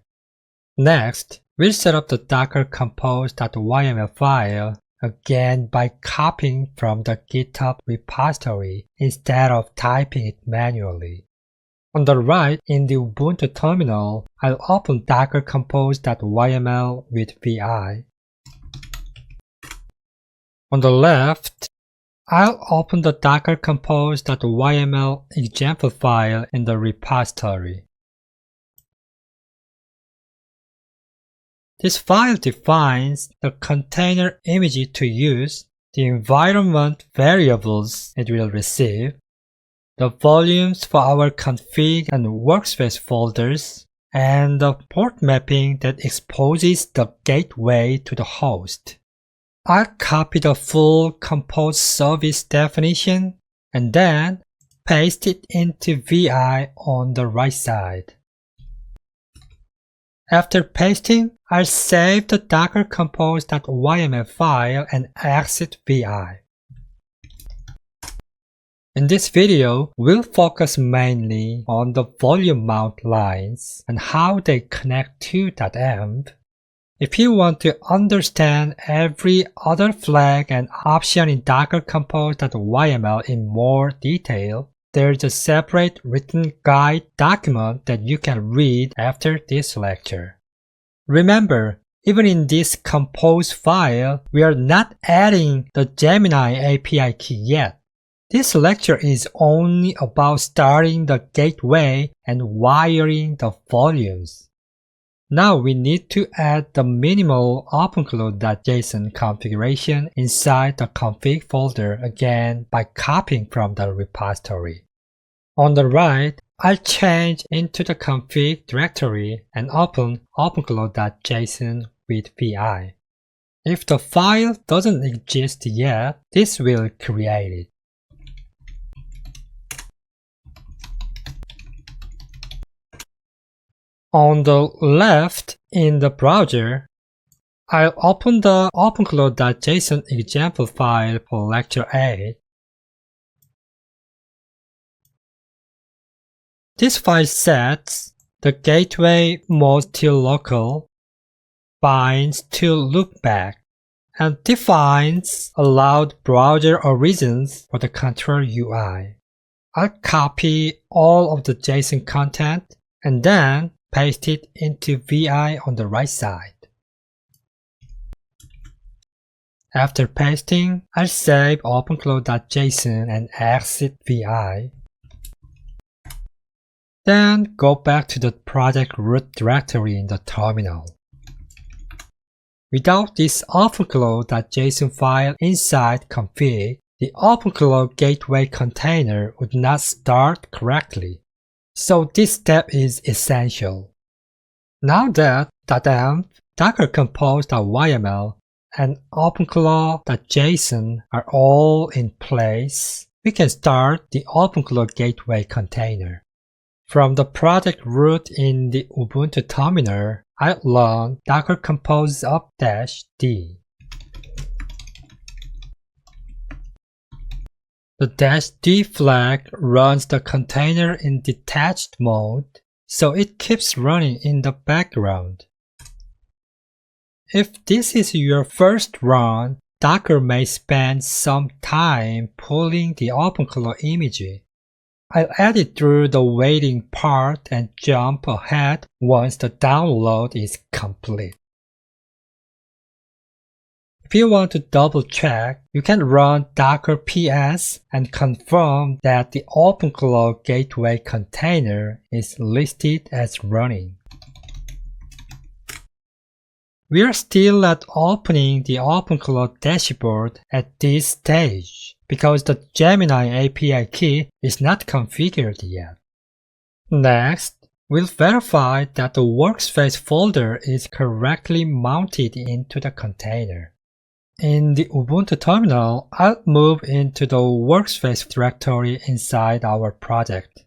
A: Next, we'll set up the docker compose.yml file again by copying from the GitHub repository instead of typing it manually. On the right in the Ubuntu terminal, I'll open docker compose.yml with vi. On the left, I'll open the docker compose.yml example file in the repository. This file defines the container image to use, the environment variables it will receive, the volumes for our config and workspace folders, and the port mapping that exposes the gateway to the host. I'll copy the full compose service definition and then paste it into vi on the right side. After pasting, I'll save the docker compose.yml file and exit vi. In this video, we'll focus mainly on the volume mount lines and how they connect to .env. If you want to understand every other flag and option in docker compose.yml in more detail, there's a separate written guide document that you can read after this lecture. Remember, even in this compose file, we are not adding the Gemini API key yet. This lecture is only about starting the gateway and wiring the volumes. Now we need to add the minimal OpenClaw.json configuration inside the config folder again by copying from the repository. On the right, I'll change into the config directory and open OpenClaw.json with vi. If the file doesn't exist yet, this will create it. On the left in the browser, I'll open the OpenClaw.json example file for lecture 8. This file sets the gateway mode to local, binds to loopback, and defines allowed browser origins for the control UI. I'll copy all of the JSON content and then paste it into vi on the right side. After pasting, I'll save OpenClaw.json and exit vi. Then go back to the project root directory in the terminal. Without this OpenClaw.json file inside config, the OpenClaw gateway container would not start correctly. So this step is essential. Now that .env, Docker Compose.yml, and OpenClaw.json are all in place, we can start the OpenClaw gateway container. From the project root in the Ubuntu terminal, I'll run docker compose up-d. The -d flag runs the container in detached mode, so it keeps running in the background. If this is your first run, Docker may spend some time pulling the OpenClaw image. I'll add it through the waiting part and jump ahead once the download is complete. If you want to double check, you can run docker ps and confirm that the OpenClaw gateway container is listed as running. We are still not opening the OpenClaw dashboard at this stage because the Gemini API key is not configured yet. Next, we'll verify that the workspace folder is correctly mounted into the container. In the Ubuntu terminal, I'll move into the workspace directory inside our project.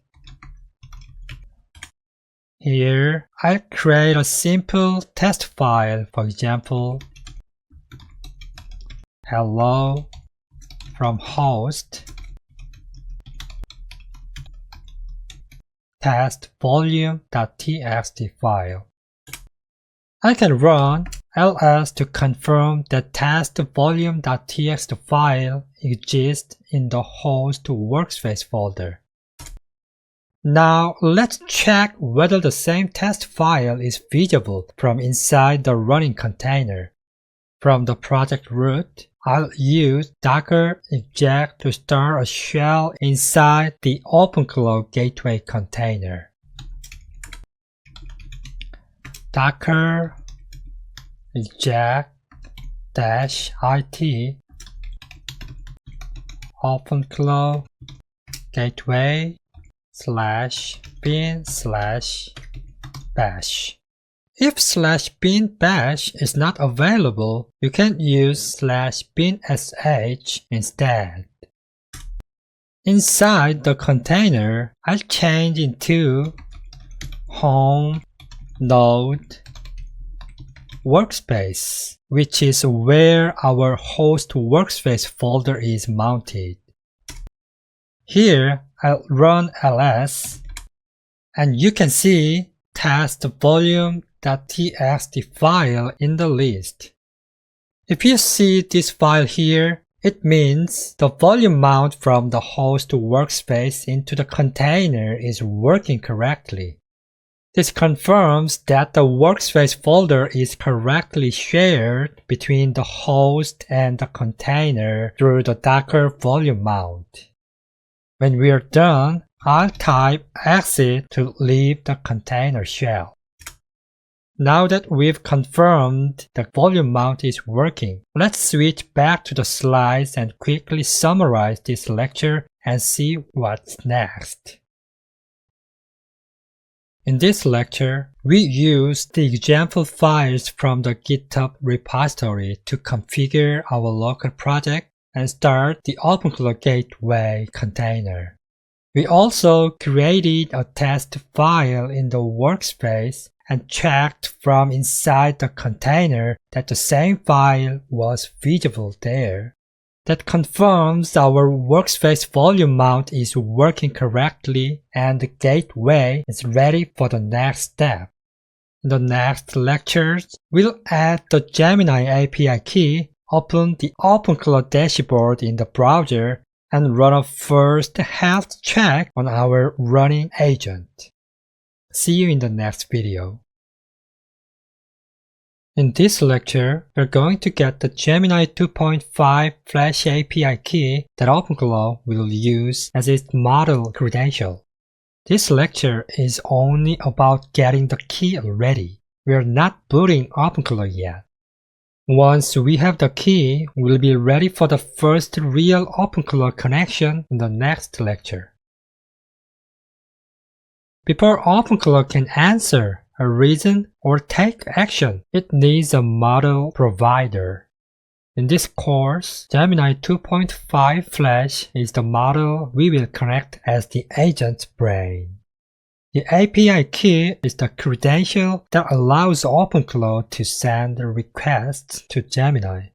A: Here, I'll create a simple test file, for example, hello from host test volume.txt file. I can run ls to confirm that test volume.txt file exists in the host workspace folder. Now let's check whether the same test file is visible from inside the running container. From the project root, I'll use docker exec to start a shell inside the OpenClaw gateway container. Docker exec -it OpenClaw gateway /bin/bash. If /bin bash is not available, you can use /bin/sh instead. Inside the container, I'll change into home node workspace, which is where our host workspace folder is mounted. Here, I'll run ls, and you can see test volume.txt file in the list. If you see this file here, it means the volume mount from the host workspace into the container is working correctly. This confirms that the workspace folder is correctly shared between the host and the container through the Docker volume mount. When we are done, I'll type exit to leave the container shell. Now that we've confirmed the volume mount is working, let's switch back to the slides and quickly summarize this lecture and see what's next. In this lecture, we use the example files from the GitHub repository to configure our local project and start the OpenClaw Gateway container. We also created a test file in the workspace and checked from inside the container that the same file was visible there. That confirms our workspace volume mount is working correctly and the gateway is ready for the next step. In the next lectures, we'll add the Gemini API key, open the OpenClaw dashboard in the browser, and run a first health check on our running agent. See you in the next video. In this lecture, we're going to get the Gemini 2.5 Flash API key that OpenClaw will use as its model credential. This lecture is only about getting the key ready. We're not booting OpenClaw yet. Once we have the key, we'll be ready for the first real OpenClaw connection in the next lecture. Before OpenClaw can answer a reason or take action, it needs a model provider. In this course, Gemini 2.5 Flash is the model we will connect as the agent's brain. The API key is the credential that allows OpenClaw to send requests to Gemini.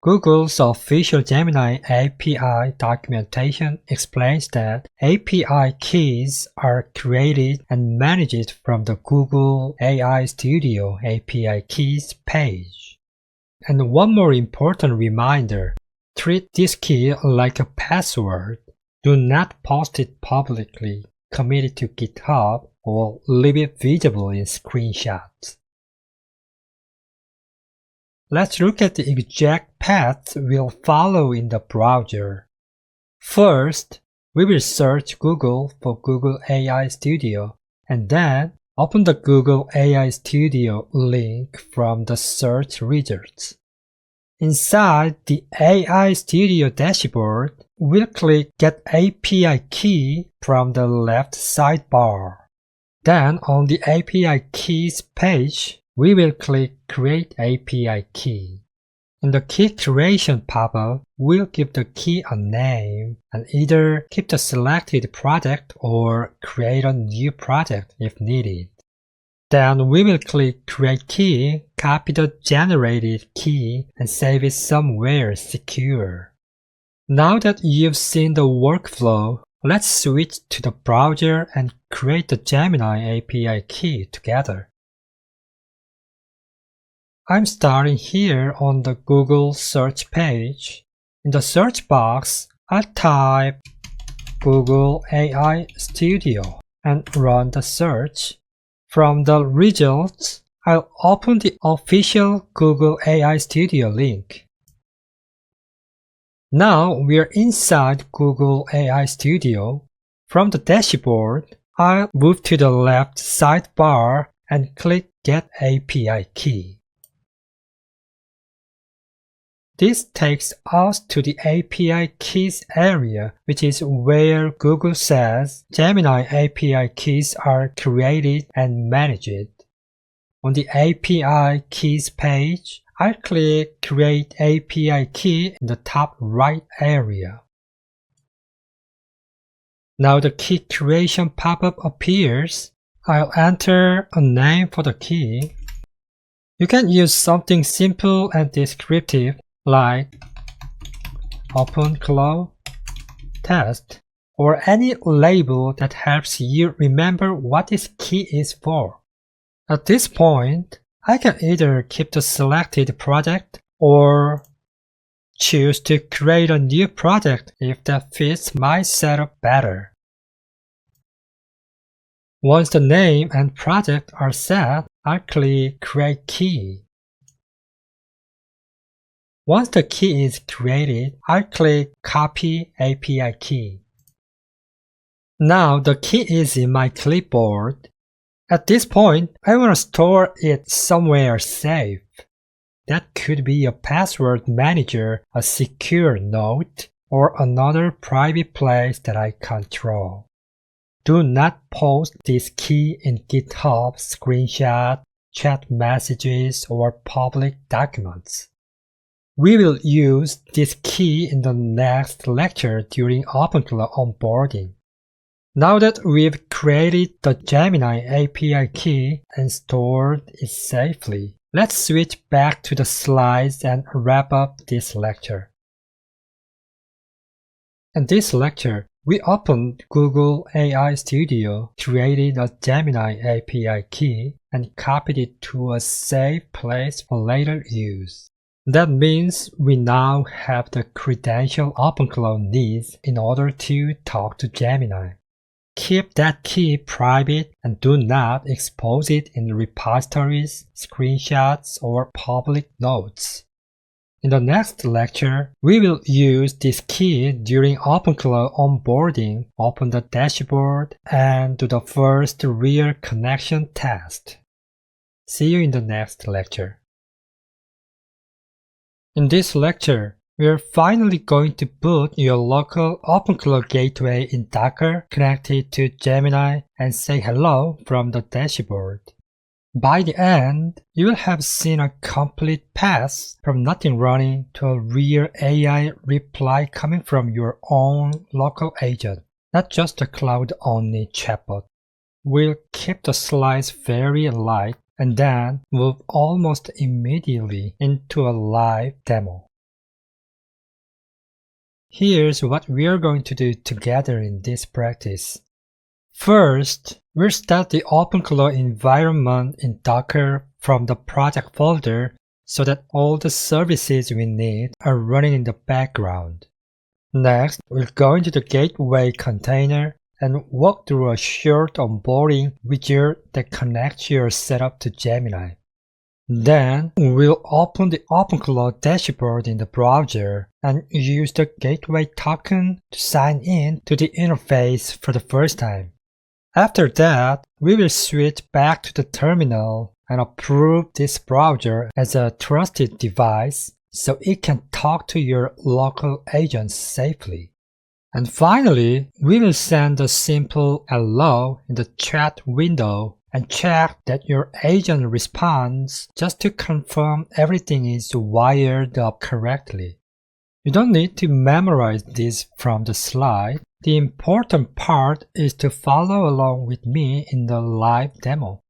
A: Google's official Gemini API documentation explains that API keys are created and managed from the Google AI Studio API keys page. And one more important reminder, treat this key like a password. Do not post it publicly, commit it to GitHub, or leave it visible in screenshots. Let's look at the exact path we'll follow in the browser. First, we will search Google for Google AI Studio, and then open the Google AI Studio link from the search results. Inside the AI Studio dashboard, we'll click Get API Key from the left sidebar. Then on the API Keys page, we will click Create API Key. In the key creation pop-up, we'll give the key a name and either keep the selected project or create a new project if needed. Then we will click Create Key, copy the generated key, and save it somewhere secure. Now that you've seen the workflow, let's switch to the browser and create the Gemini API key together. I'm starting here on the Google search page. In the search box, I'll type Google AI Studio and run the search. From the results, I'll open the official Google AI Studio link. Now we're inside Google AI Studio. From the dashboard, I'll move to the left sidebar and click Get API Key. This takes us to the API Keys area, which is where Google says Gemini API keys are created and managed. On the API Keys page, I'll click Create API Key in the top right area. Now the key creation pop-up appears. I'll enter a name for the key. You can use something simple and descriptive like OpenClaw test or any label that helps you remember what this key is for. At this point, I can either keep the selected project or choose to create a new project if that fits my setup better. Once the name and project are set, I'll click Create Key. Once the key is created, I'll click Copy API Key. Now the key is in my clipboard. At this point, I want to store it somewhere safe. That could be a password manager, a secure note, or another private place that I control. Do not post this key in GitHub screenshot, chat messages, or public documents. We will use this key in the next lecture during OpenClaw onboarding. Now that we've created the Gemini API key and stored it safely, let's switch back to the slides and wrap up this lecture. In this lecture, we opened Google AI Studio, created a Gemini API key, and copied it to a safe place for later use. That means we now have the credential OpenClaw needs in order to talk to Gemini. Keep that key private and do not expose it in repositories, screenshots, or public notes. In the next lecture, we will use this key during OpenClaw onboarding, open the dashboard, and do the first real connection test. See you in the next lecture. In this lecture, we are finally going to boot your local OpenClaw gateway in Docker, connect it to Gemini, and say hello from the dashboard. By the end, you will have seen a complete path from nothing running to a real AI reply coming from your own local agent, not just a cloud-only chatbot. We'll keep the slides very light and then move almost immediately into a live demo. Here's what we are going to do together in this practice. First, we'll start the OpenClaw environment in Docker from the project folder so that all the services we need are running in the background. Next, we'll go into the gateway container and walk through a short onboarding widget that connects your setup to Gemini. Then, we'll open the OpenClaw dashboard in the browser and use the gateway token to sign in to the interface for the first time. After that, we will switch back to the terminal and approve this browser as a trusted device so it can talk to your local agents safely. And finally, we will send a simple hello in the chat window and check that your agent responds just to confirm everything is wired up correctly. You don't need to memorize this from the slide. The important part is to follow along with me in the live demo.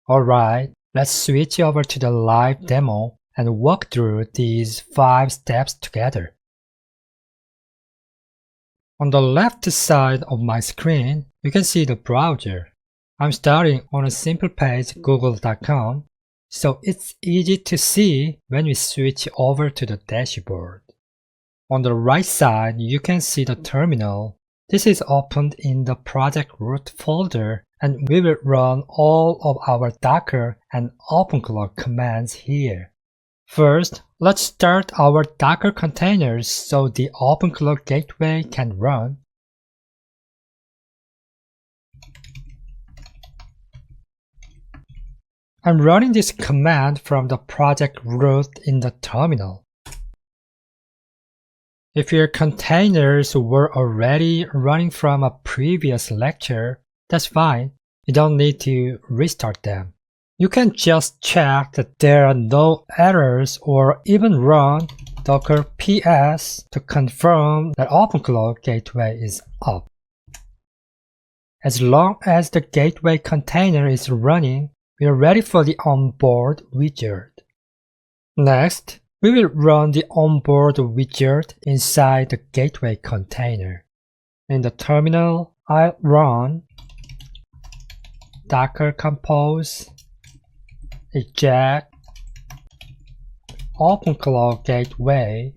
A: Alright, let's switch over to the live demo and walk through these 5 steps together. On the left side of my screen, you can see the browser. I'm starting on a simple page google.com, so it's easy to see when we switch over to the dashboard. On the right side, you can see the terminal. This is opened in the project root folder, and we will run all of our Docker and OpenClaw commands here. First, let's start our Docker containers so the OpenClaw gateway can run. I'm running this command from the project root in the terminal. If your containers were already running from a previous lecture, that's fine. You don't need to restart them. You can just check that there are no errors or even run docker ps to confirm that OpenClaw gateway is up. As long as the gateway container is running, we are ready for the onboard widget. Next, we will run the onboard widget inside the gateway container. In the terminal, I'll run docker compose eject OpenClaw gateway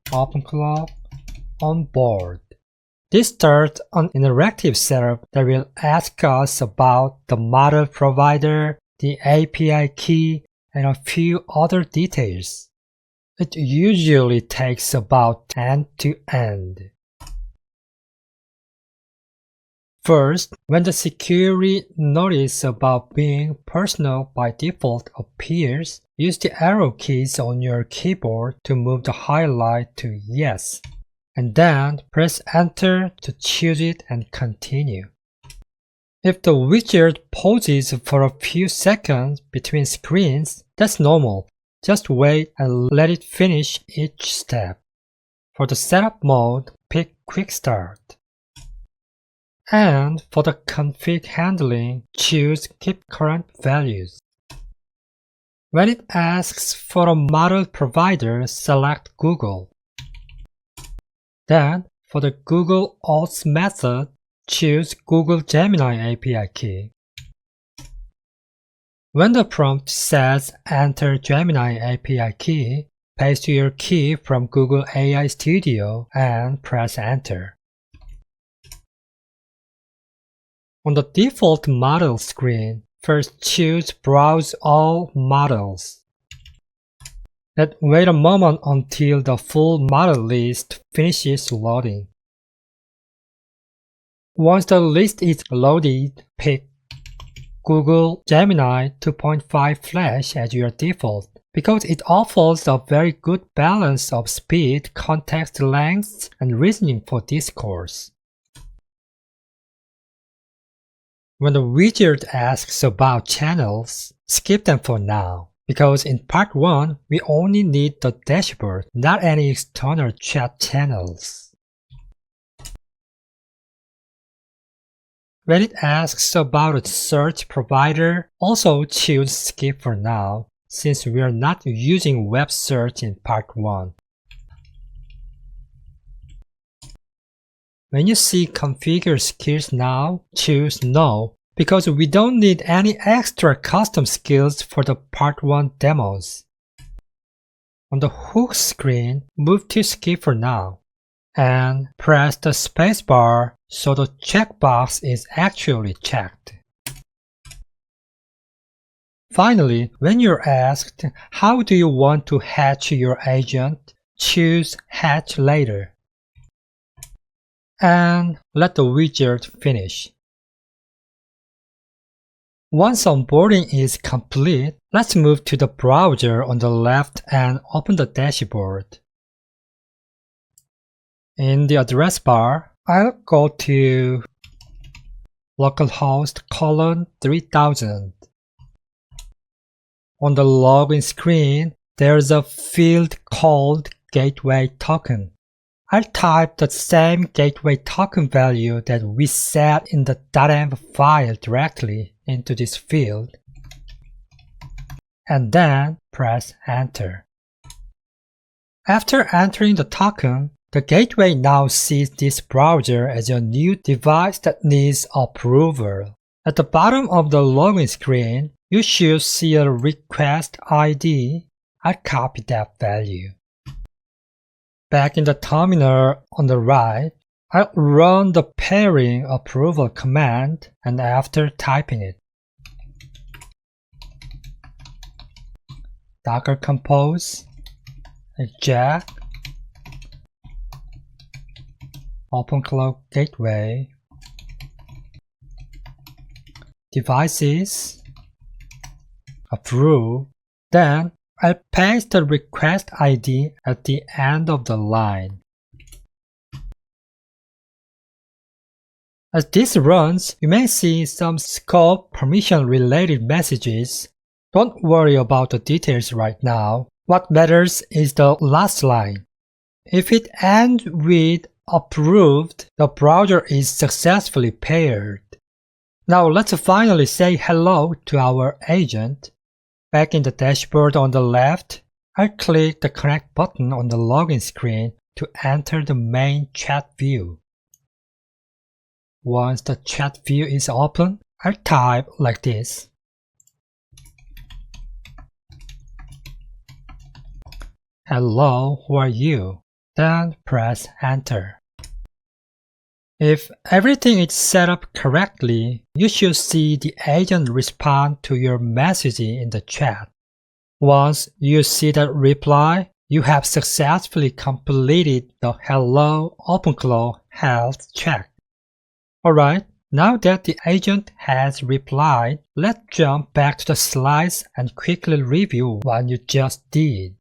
A: OpenClaw onboard. This starts an interactive setup that will ask us about the model provider, the API key, and a few other details. It usually takes about end to end. First, when the security notice about being personal by default appears, use the arrow keys on your keyboard to move the highlight to yes. and then press Enter to choose it and continue. If the widget pauses for a few seconds between screens, that's normal. Just wait and let it finish each step. For the setup mode, pick Quick Start. And for the config handling, choose Keep Current Values. When it asks for a model provider, select Google. Then, for the Google Auth method, choose Google Gemini API key. When the prompt says Enter Gemini API key, paste your key from Google AI Studio and press Enter. On the default model screen, first choose Browse All Models. Then wait a moment until the full model list finishes loading. Once the list is loaded, pick Google Gemini 2.5 Flash as your default because it offers a very good balance of speed, context length, and reasoning for discourse. When the widget asks about channels, skip them for now, because in part 1, we only need the dashboard, not any external chat channels. When it asks about a search provider, also choose skip for now, since we are not using web search in part 1. When you see Configure Skills Now, choose No, because we don't need any extra custom skills for the Part 1 demos. On the hook screen, move to Skip for Now, and press the spacebar so the checkbox is actually checked. Finally, when you're asked, how do you want to hatch your agent, choose Hatch Later. And let the widget finish. Once onboarding is complete, let's move to the browser on the left and open the dashboard. In the address bar, I'll go to localhost:3000. On the login screen, there's a field called Gateway Token. I'll type the same gateway token value that we set in the .env file directly into this field, and then press Enter. After entering the token, the gateway now sees this browser as a new device that needs approval. At the bottom of the login screen, you should see a request ID. I'll copy that value. Back in the terminal on the right, I'll run the pairing approval command, and after typing it, Docker compose, jack, OpenClaw gateway, devices, approve, then I'll paste the request ID at the end of the line. As this runs, you may see some scope permission related messages. Don't worry about the details right now. What matters is the last line. If it ends with approved, the browser is successfully paired. Now let's finally say hello to our agent. Back in the dashboard on the left, I'll click the Connect button on the login screen to enter the main chat view. Once the chat view is open, I'll type like this. Hello, who are you? Then press Enter. If everything is set up correctly, you should see the agent respond to your messaging in the chat. Once you see that reply, you have successfully completed the Hello OpenClaw health check. Alright, now that the agent has replied, let's jump back to the slides and quickly review what you just did.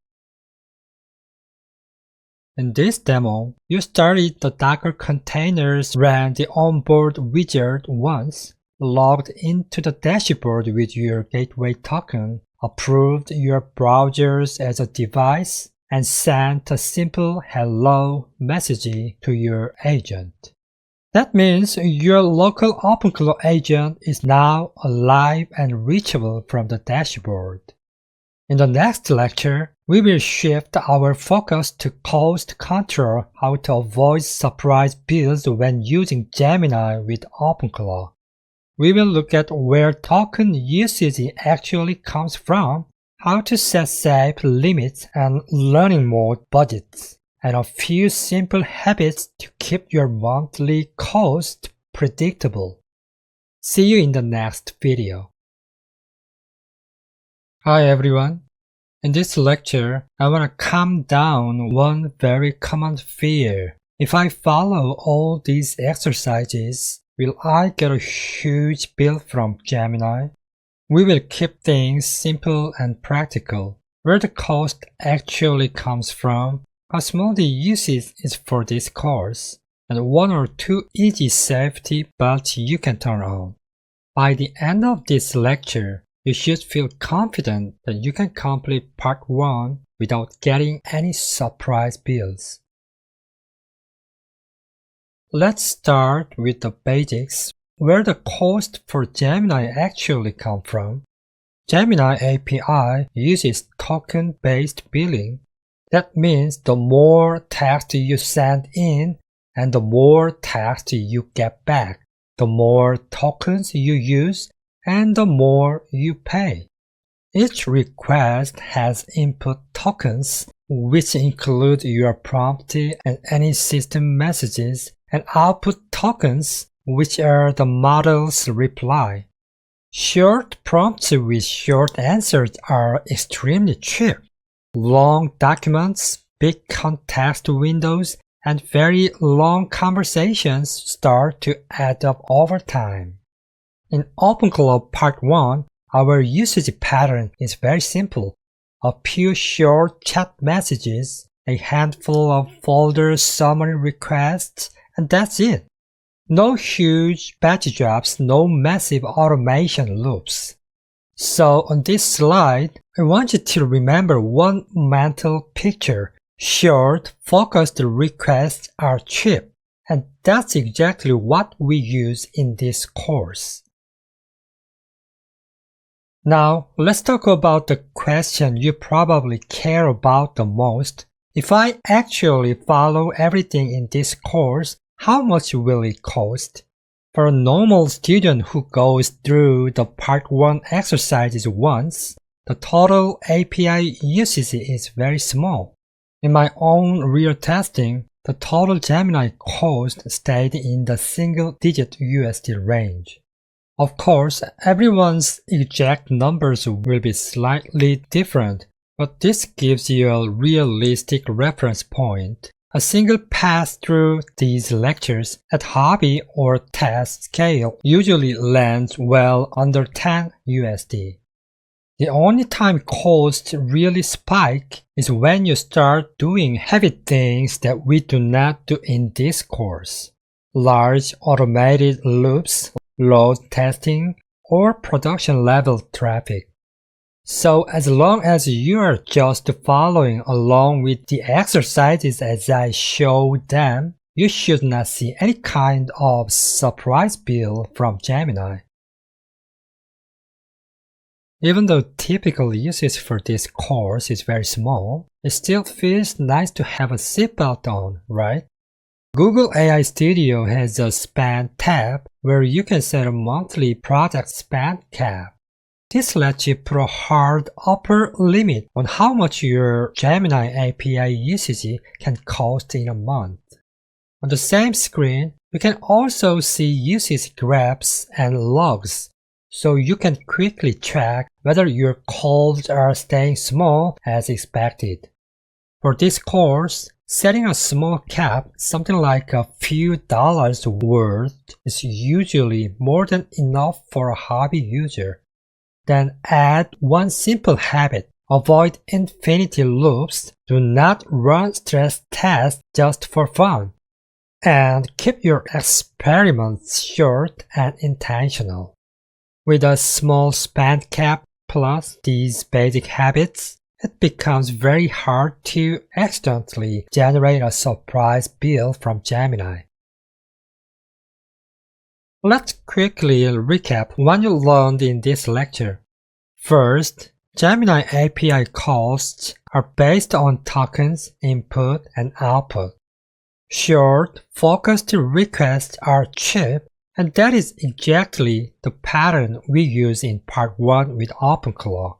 A: In this demo, you started the Docker containers, ran the onboard wizard once, logged into the dashboard with your gateway token, approved your browsers as a device, and sent a simple hello message to your agent. That means your local OpenClaw agent is now alive and reachable from the dashboard. In the next lecture, we will shift our focus to cost control, how to avoid surprise builds when using Gemini with OpenClaw. We will look at where token usage actually comes from, how to set safe limits and learning mode budgets, and a few simple habits to keep your monthly cost predictable. See you in the next video. Hi everyone. In this lecture, I want to calm down one very common fear. If I follow all these exercises, will I get a huge bill from Gemini? We will keep things simple and practical, where the cost actually comes from, how small the usage is for this course, and one or two easy safety belts you can turn on. By the end of this lecture, you should feel confident that you can complete part 1 without getting any surprise bills. Let's start with the basics, where the cost for Gemini actually comes from. Gemini API uses token-based billing. That means the more text you send in and the more text you get back, the more tokens you use, and the more you pay. Each request has input tokens, which include your prompt and any system messages, and output tokens, which are the model's reply. Short prompts with short answers are extremely cheap. Long documents, big context windows, and very long conversations start to add up over time. In OpenClaw Part 1, our usage pattern is very simple. A few short chat messages, a handful of folder summary requests, and that's it. No huge batch jobs, no massive automation loops. So on this slide, I want you to remember one mental picture. Short, focused requests are cheap, and that's exactly what we use in this course. Now, let's talk about the question you probably care about the most. If I actually follow everything in this course, how much will it cost? For a normal student who goes through the Part 1 exercises once, the total API usage is very small. In my own real testing, the total Gemini cost stayed in the single-digit USD range. Of course, everyone's exact numbers will be slightly different, but this gives you a realistic reference point. A single pass through these lectures at hobby or test scale usually lands well under 10 USD. The only time costs really spike is when you start doing heavy things that we do not do in this course. Large automated loops, load testing, or production level traffic. So as long as you are just following along with the exercises as I show them, you should not see any kind of surprise bill from Gemini. Even though typical usage for this course is very small, it still feels nice to have a seatbelt on, right? Google AI Studio has a spend tab where you can set a monthly product spend cap. This lets you put a hard upper limit on how much your Gemini API usage can cost in a month. On the same screen, you can also see usage graphs and logs, so you can quickly track whether your calls are staying small as expected. For this course, setting a small cap, something like a few dollars worth, is usually more than enough for a hobby user. Then add one simple habit, Avoid infinity loops. Do not run stress tests just for fun. And keep your experiments short and intentional. With a small spend cap plus these basic habits, it becomes very hard to accidentally generate a surprise bill from Gemini. Let's quickly recap what you learned in this lecture. First, Gemini API calls are based on tokens, input, and output. Short, focused requests are cheap, and that is exactly the pattern we use in part 1 with OpenClaw.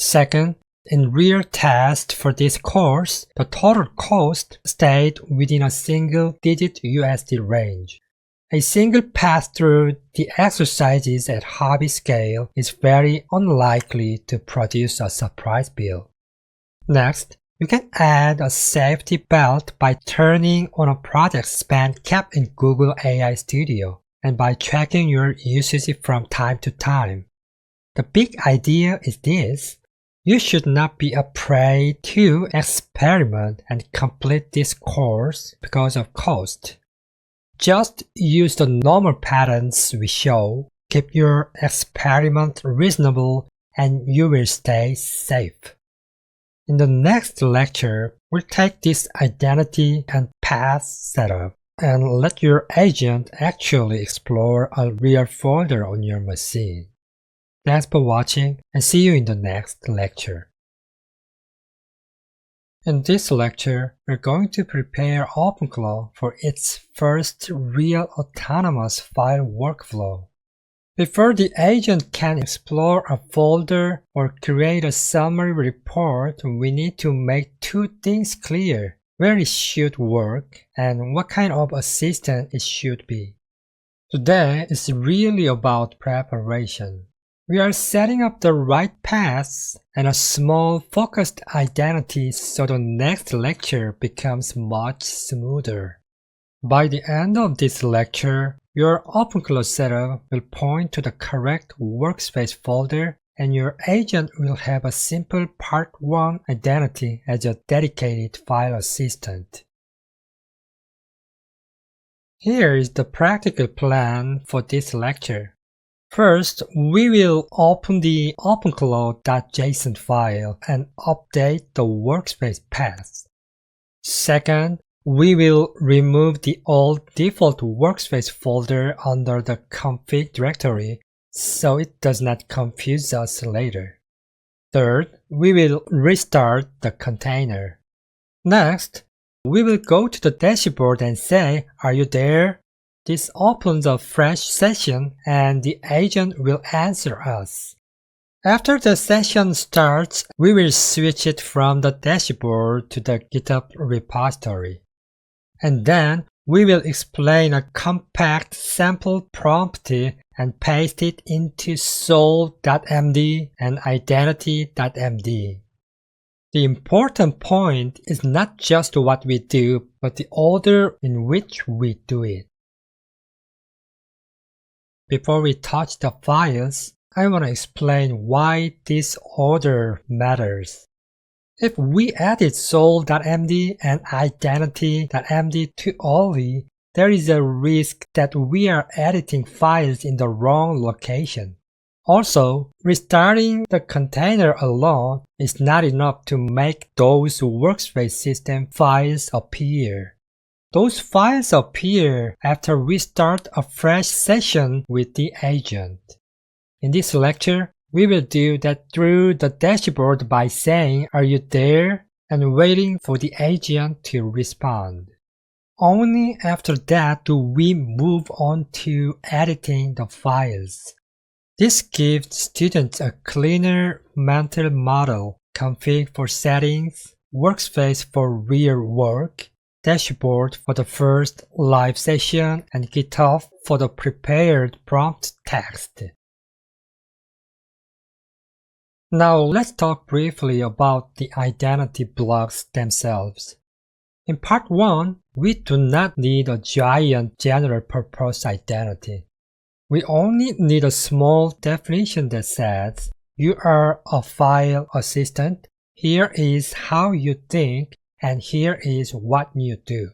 A: Second, in real test for this course, the total cost stayed within a single-digit USD range. A single pass through the exercises at hobby scale is very unlikely to produce a surprise bill. Next, you can add a safety belt by turning on a project spend cap in Google AI Studio and by tracking your usage from time to time. The big idea is this: you should not be afraid to experiment and complete this course because of cost. Just use the normal patterns we show, keep your experiment reasonable, and you will stay safe. In the next lecture, we'll take this identity and path setup and let your agent actually explore a real folder on your machine. Thanks for watching, and see you in the next lecture. In this lecture, we're going to prepare OpenClaw for its first real autonomous file workflow. Before the agent can explore a folder or create a summary report, we need to make two things clear: where it should work and what kind of assistant it should be. Today is really about preparation. We are setting up the right paths and a small focused identity so the next lecture becomes much smoother. By the end of this lecture, your OpenClaw setup will point to the correct workspace folder, and your agent will have a simple Part 1 identity as a dedicated file assistant. Here is the practical plan for this lecture. First, we will open the openclaw.json file and update the workspace path. Second, we will remove the old default workspace folder under the config directory so it does not confuse us later. Third, we will restart the container. Next, we will go to the dashboard and say, "Are you there?" This opens a fresh session and the agent will answer us. After the session starts, we will switch it from the dashboard to the GitHub repository. And then we will explain a compact sample prompt and paste it into soul.md and identity.md. The important point is not just what we do, but the order in which we do it. Before we touch the files, I want to explain why this order matters. If we added soul.md and identity.md too early, there is a risk that we are editing files in the wrong location. Also, restarting the container alone is not enough to make those workspace system files appear. Those files appear after we start a fresh session with the agent. In this lecture, we will do that through the dashboard by saying, "Are you there?" and waiting for the agent to respond. Only after that do we move on to editing the files. This gives students a cleaner mental model: config for settings, workspace for real work, dashboard for the first live session, and GitHub for the prepared prompt text. Now let's talk briefly about the identity blocks themselves. In part 1, we do not need a giant general-purpose identity. We only need a small definition that says, You are a file assistant. Here is how you think, and here is what you do.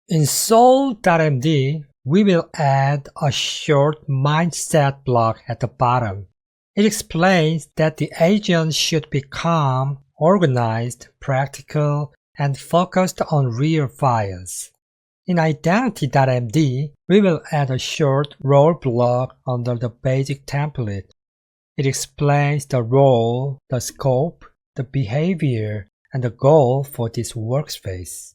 A: In soul.md, we will add a short mindset block at the bottom. It explains that the agent should be calm, organized, practical, and focused on real files. In identity.md, we will add a short role block under the basic template. It explains the role, the scope, the behavior, and the goal for this workspace.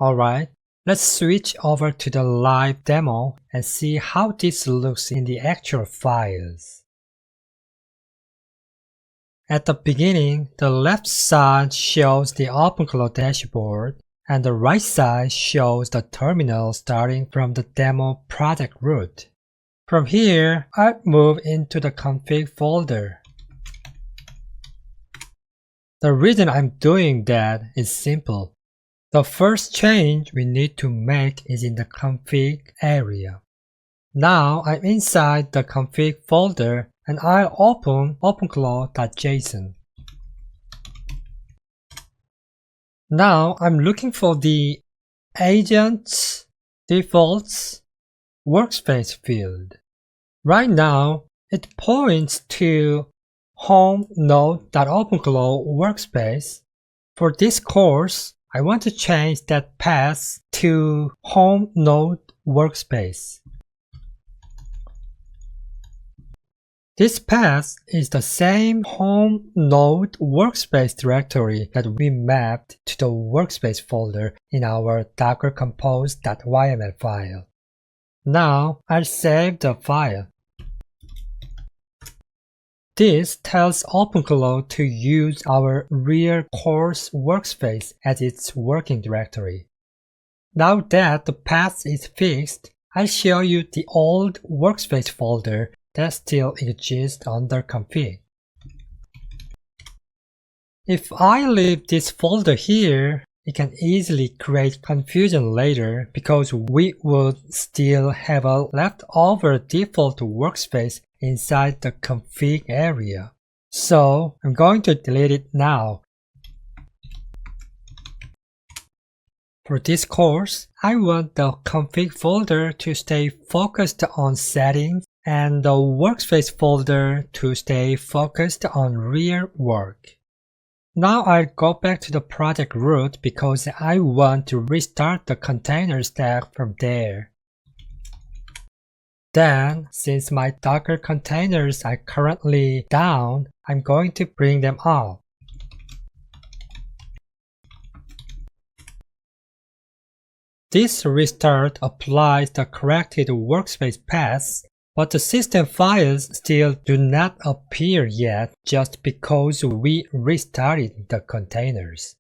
A: Alright, let's switch over to the live demo and see how this looks in the actual files. At the beginning, the left side shows the OpenClaw dashboard, and the right side shows the terminal starting from the demo project root. From here, I'll move into the config folder. The reason I'm doing that is simple. The first change we need to make is in the config area. Now I'm inside the config folder and I'll open openclaw.json. Now I'm looking for the Agents, Defaults, Workspace field. Right now, it points to home node.openclaw workspace. For this course, I want to change that path to home node workspace. This path is the same home node workspace directory that we mapped to the workspace folder in our docker compose.yml file. Now I'll save the file. This tells OpenClaw to use our real course workspace as its working directory. Now that the path is fixed, I'll show you the old workspace folder that still exists under config. If I leave this folder here, it can easily create confusion later because we would still have a leftover default workspace inside the config area. So I'm going to delete it now. For this course, I want the config folder to stay focused on settings and the workspace folder to stay focused on real work. Now I'll go back to the project root because I want to restart the container stack from there. Then, since my Docker containers are currently down, I'm going to bring them up. This restart applies the corrected workspace paths, but the system files still do not appear yet just because we restarted the containers.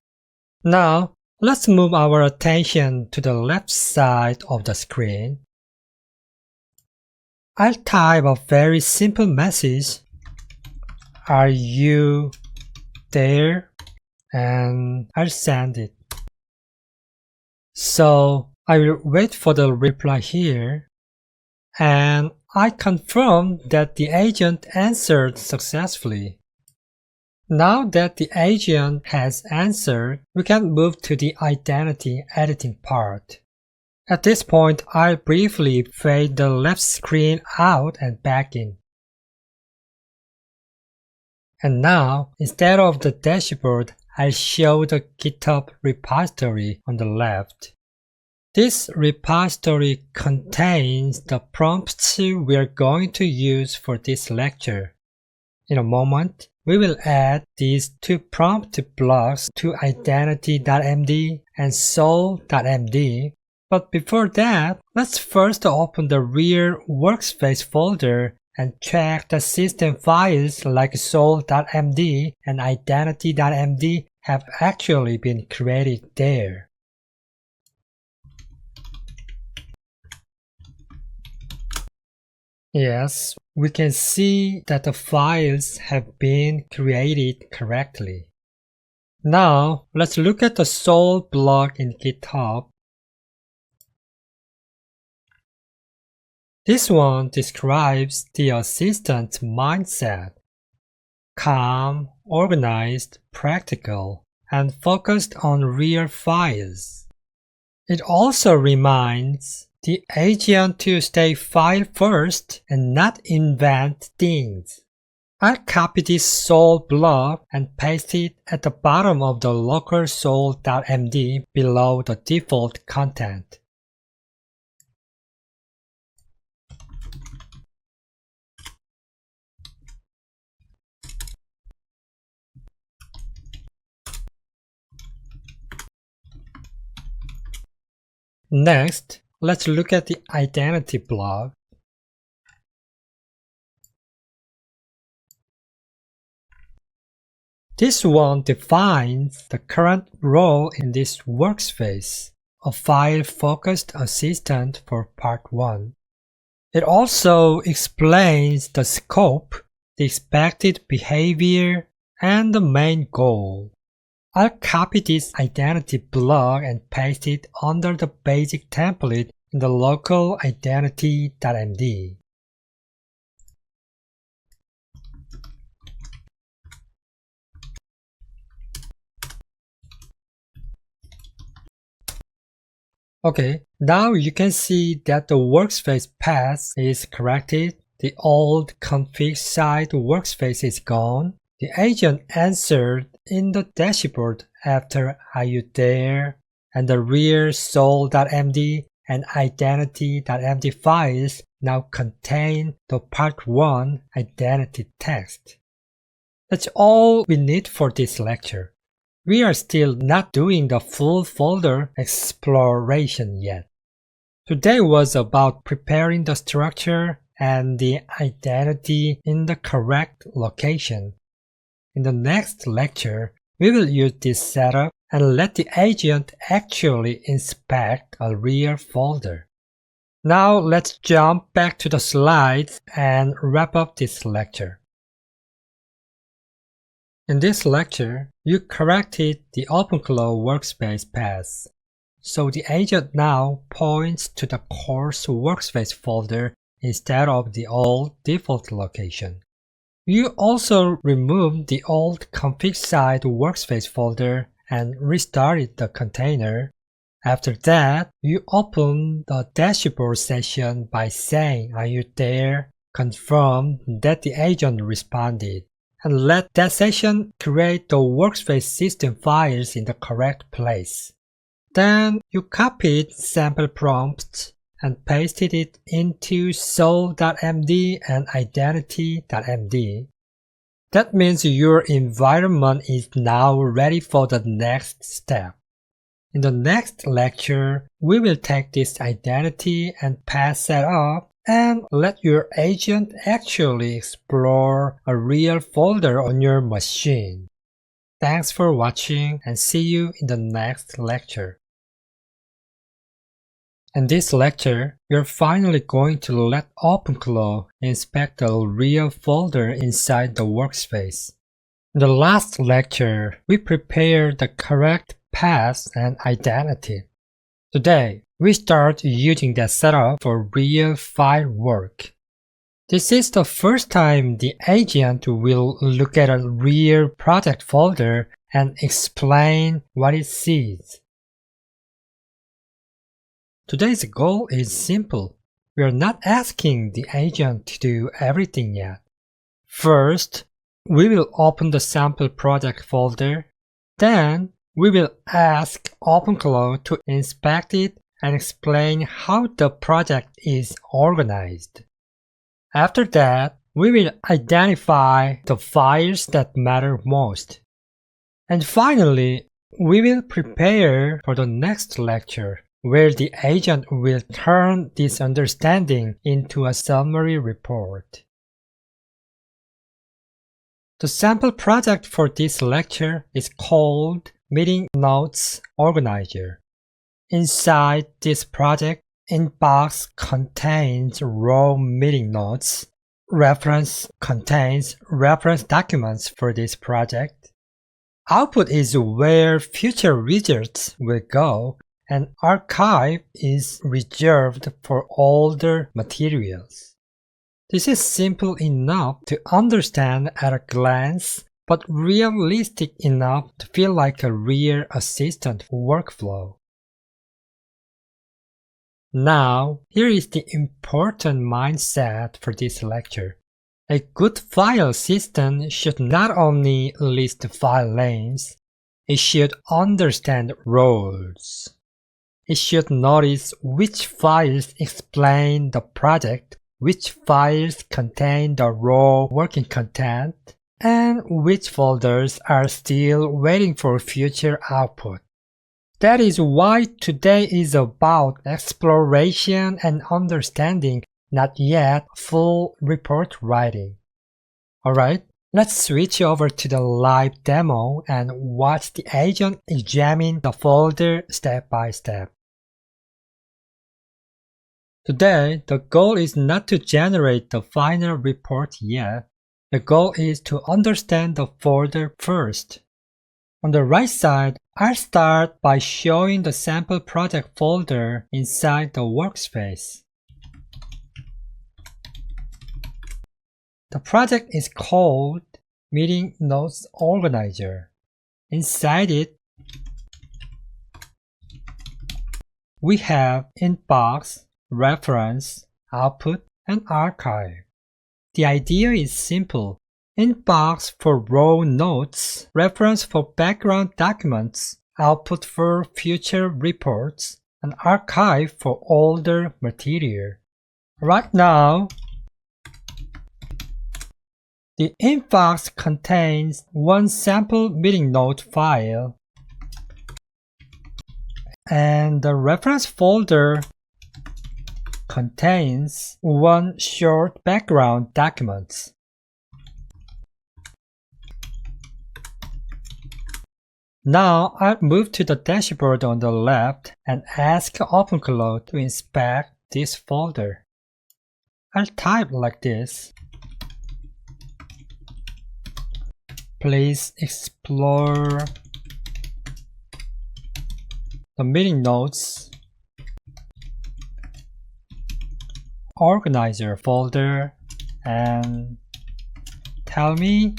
A: Now, let's move our attention to the left side of the screen. I'll type a very simple message. Are you there? And I'll send it. So I will wait for the reply here. And I confirm that the agent answered successfully. Now that the agent has answered, we can move to the identity editing part. At this point, I'll briefly fade the left screen out and back in. And now, instead of the dashboard, I'll show the GitHub repository on the left. This repository contains the prompts we're going to use for this lecture. In a moment, we will add these two prompt blocks to identity.md and soul.md. But before that, let's first open the real workspace folder and check the system files like soul.md and identity.md have actually been created there. Yes, we can see that the files have been created correctly. Now, let's look at the soul block in GitHub. This one describes the assistant's mindset. calm, organized, practical, and focused on real files. It also reminds the agent to stay file first and not invent things. I'll copy this sol blob and paste it at the bottom of the local sol.md below the default content. Next, let's look at the identity blob. This one defines the current role in this workspace, a file-focused assistant for part 1. It also explains the scope, the expected behavior, and the main goal. I'll copy this identity blob and paste it under the basic template in the local identity.md. Okay, now you can see that the workspace path is corrected, the old config side workspace is gone, the agent answered in the dashboard after "Are you there?" and the real sol.md and identity.md files now contain the part 1 identity text. That's all we need for this lecture. We are still not doing the full folder exploration yet. Today was about preparing the structure and the identity in the correct location. In the next lecture, we will use this setup and let the agent actually inspect a real folder. Now let's jump back to the slides and wrap up this lecture. In this lecture, you corrected the OpenClaw workspace path, so the agent now points to the course workspace folder instead of the old default location. You also removed the old config side workspace folder and restarted the container. After that, you open the dashboard session by saying "Are you there?" confirm that the agent responded, and let that session create the workspace system files in the correct place. Then you copied sample prompts and pasted it into sol.md and identity.md. That means your environment is now ready for the next step. In the next lecture, we will take this identity and path setup and let your agent actually explore a real folder on your machine. Thanks for watching and see you in the next lecture. In this lecture, we're finally going to let OpenClaw inspect a real folder inside the workspace. In the last lecture, we prepared the correct path and identity. Today, we start using that setup for real file work. This is the first time the agent will look at a real project folder and explain what it sees. Today's goal is simple. We are not asking the agent to do everything yet. First, we will open the sample project folder. Then, we will ask OpenClaw to inspect it and explain how the project is organized. After that, we will identify the files that matter most. And finally, we will prepare for the next lecture, where the agent will turn this understanding into a summary report. The sample project for this lecture is called Meeting Notes Organizer. Inside this project, inbox contains raw meeting notes. Reference contains reference documents for this project. Output is where future results will go, and archive is reserved for older materials. This is simple enough to understand at a glance, but realistic enough to feel like a real assistant workflow. Now, here is the important mindset for this lecture. A good file system should not only list file names, it should understand roles. It should notice which files explain the project, which files contain the raw working content, and which folders are still waiting for future output. That is why today is about exploration and understanding, not yet full report writing. Alright, let's switch over to the live demo and watch the agent examine the folder step by step. Today, the goal is not to generate the final report yet. The goal is to understand the folder first. On the right side, I'll start by showing the sample project folder inside the workspace. The project is called Meeting Notes Organizer. Inside it, we have inbox, reference, output, and archive. The idea is simple. Inbox for raw notes, reference for background documents, output for future reports, and archive for older material. Right now, the inbox contains one sample meeting note file, and the reference folder contains one short background document. Now I'll move to the dashboard on the left and ask OpenClaw to inspect this folder. I'll type like this. Please explore the meeting notes organizer folder and tell me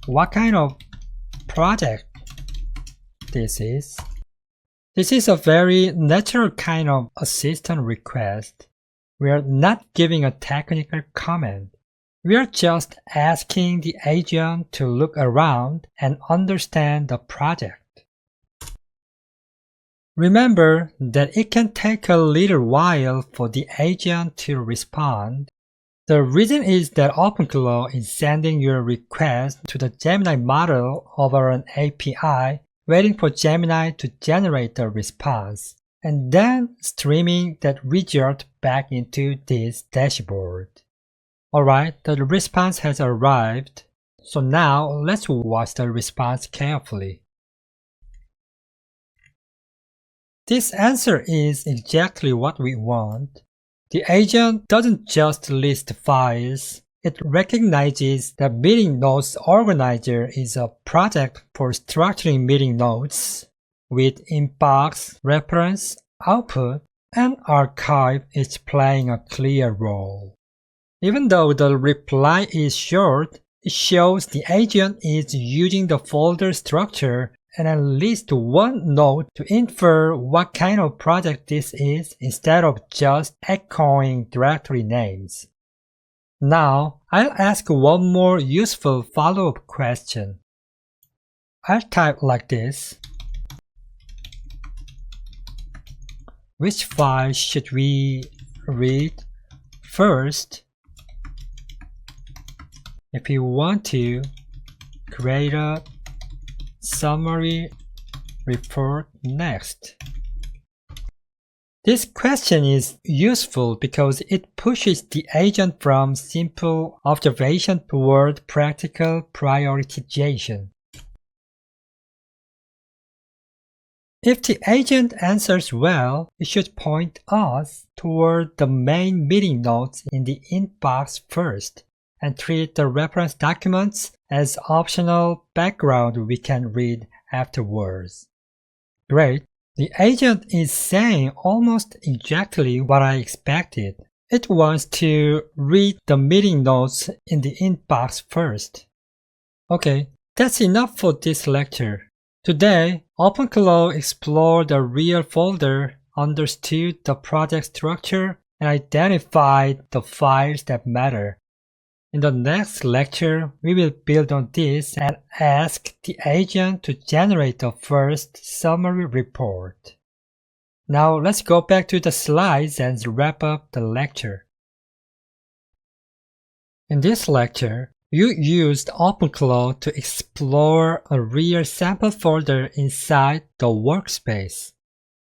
A: what kind of project this is. This is a very natural kind of assistant request. We are not giving a technical comment. We are just asking the agent to look around and understand the project. Remember that it can take a little while for the agent to respond. The reason is that OpenClaw is sending your request to the Gemini model over an API, waiting for Gemini to generate the response, and then streaming that result back into this dashboard. Alright, the response has arrived, so now let's watch the response carefully. This answer is exactly what we want. The agent doesn't just list files, it recognizes that Meeting Notes Organizer is a project for structuring meeting notes, with inbox, reference, output, and archive is playing a clear role. Even though the reply is short, it shows the agent is using the folder structure and at least one note to infer what kind of project this is instead of just echoing directory names. Now, I'll ask one more useful follow-up question. I'll type like this. Which file should we read first if you want to create a summary report next? This question is useful because it pushes the agent from simple observation toward practical prioritization. If the agent answers well, it should point us toward the main meeting notes in the inbox first, and treat the reference documents as optional background we can read afterwards. Great! The agent is saying almost exactly what I expected. It wants to read the meeting notes in the inbox first. Okay, that's enough for this lecture. Today, OpenClaw explored the real folder, understood the project structure, and identified the files that matter. In the next lecture, we will build on this and ask the agent to generate the first summary report. Now let's go back to the slides and wrap up the lecture. In this lecture, you used OpenClaw to explore a real sample folder inside the workspace.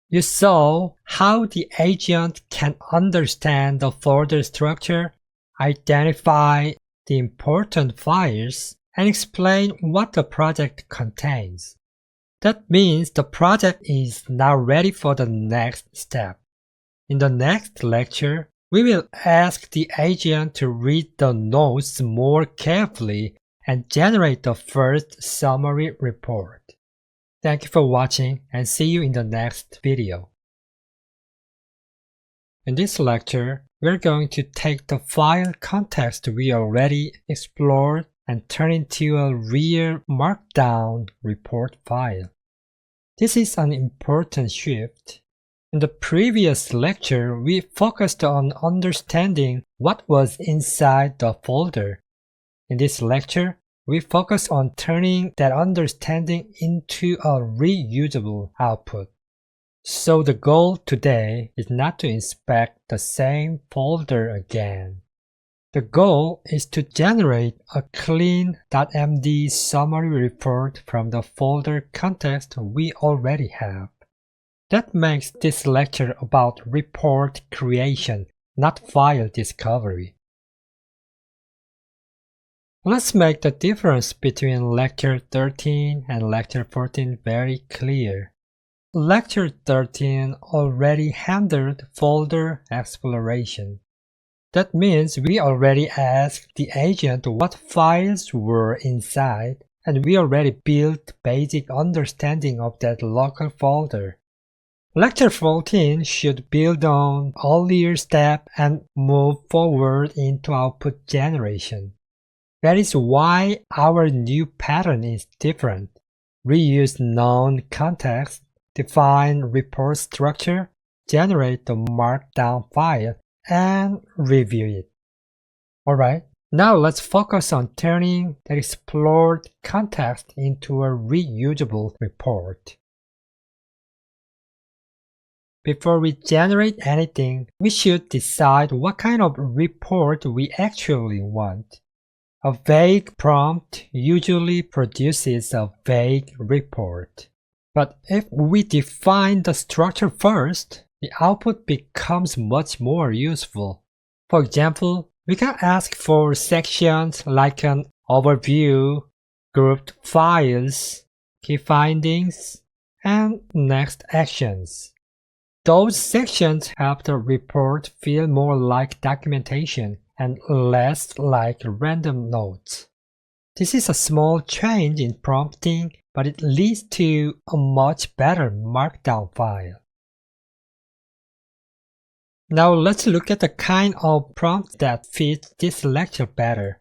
A: You saw how the agent can understand the folder structure, identify the important files, and explain what the project contains. That means the project is now ready for the next step. In the next lecture, we will ask the agent to read the notes more carefully and generate the first summary report. Thank you for watching and see you in the next video. In this lecture, we're going to take the file context we already explored and turn it into a real markdown report file. This is an important shift. In the previous lecture, we focused on understanding what was inside the folder. In this lecture, we focus on turning that understanding into a reusable output. So the goal today is not to inspect the same folder again. The goal is to generate a clean .md summary report from the folder context we already have. That makes this lecture about report creation, not file discovery. Let's make the difference between Lecture 13 and Lecture 14 very clear. Lecture 13 already handled folder exploration. That means we already asked the agent what files were inside, and we already built basic understanding of that local folder. Lecture 14 should build on earlier step and move forward into output generation. That is why our new pattern is different. Reuse known context, define report structure, generate the markdown file, and review it. Alright, now let's focus on turning the explored context into a reusable report. Before we generate anything, we should decide what kind of report we actually want. A vague prompt usually produces a vague report. But if we define the structure first, the output becomes much more useful. For example, we can ask for sections like an overview, grouped files, key findings, and next actions. Those sections help the report feel more like documentation and less like random notes. This is a small change in prompting, but it leads to a much better markdown file. Now let's look at the kind of prompt that fits this lecture better.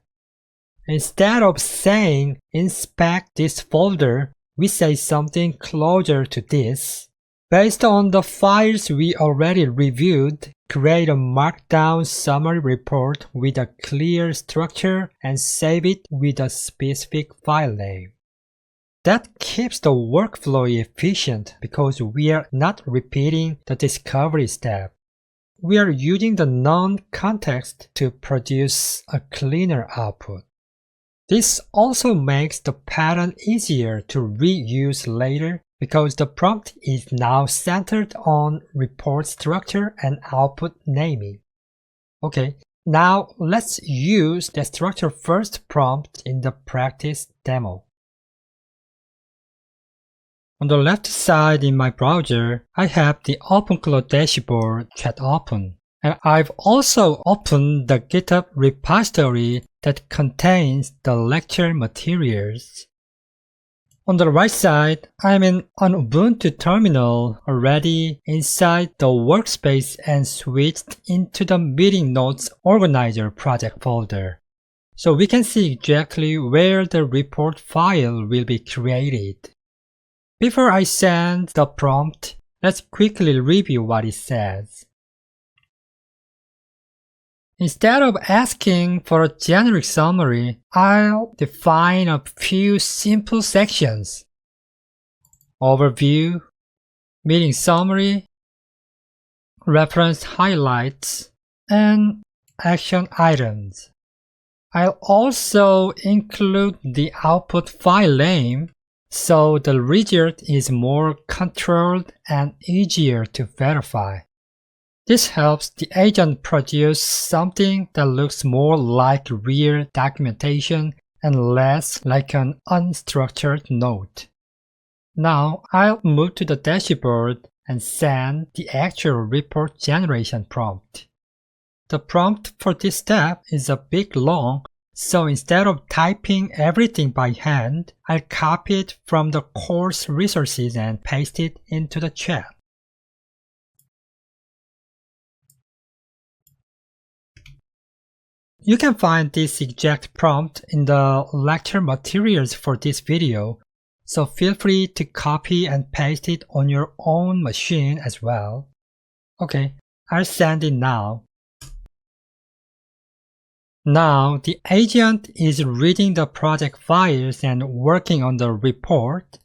A: Instead of saying inspect this folder, we say something closer to this. Based on the files we already reviewed, create a markdown summary report with a clear structure and save it with a specific file name. That keeps the workflow efficient because we are not repeating the discovery step. We are using the known context to produce a cleaner output. This also makes the pattern easier to reuse later because the prompt is now centered on report structure and output naming. Okay, now let's use the structure first prompt in the practice demo. On the left side in my browser, I have the OpenClaw dashboard chat open. And I've also opened the GitHub repository that contains the lecture materials. On the right side, I'm in an Ubuntu terminal already inside the workspace and switched into the meeting notes organizer project folder. So we can see exactly where the report file will be created. Before I send the prompt, let's quickly review what it says. Instead of asking for a generic summary, I'll define a few simple sections. Overview, meeting summary, reference highlights, and action items. I'll also include the output file name so the result is more controlled and easier to verify. This helps the agent produce something that looks more like real documentation and less like an unstructured note. Now I'll move to the dashboard and send the actual report generation prompt. The prompt for this step is a bit long, so instead of typing everything by hand, I'll copy it from the course resources and paste it into the chat. You can find this exact prompt in the lecture materials for this video, so feel free to copy and paste it on your own machine as well. Okay, I'll send it now. Now the agent is reading the project files and working on the report.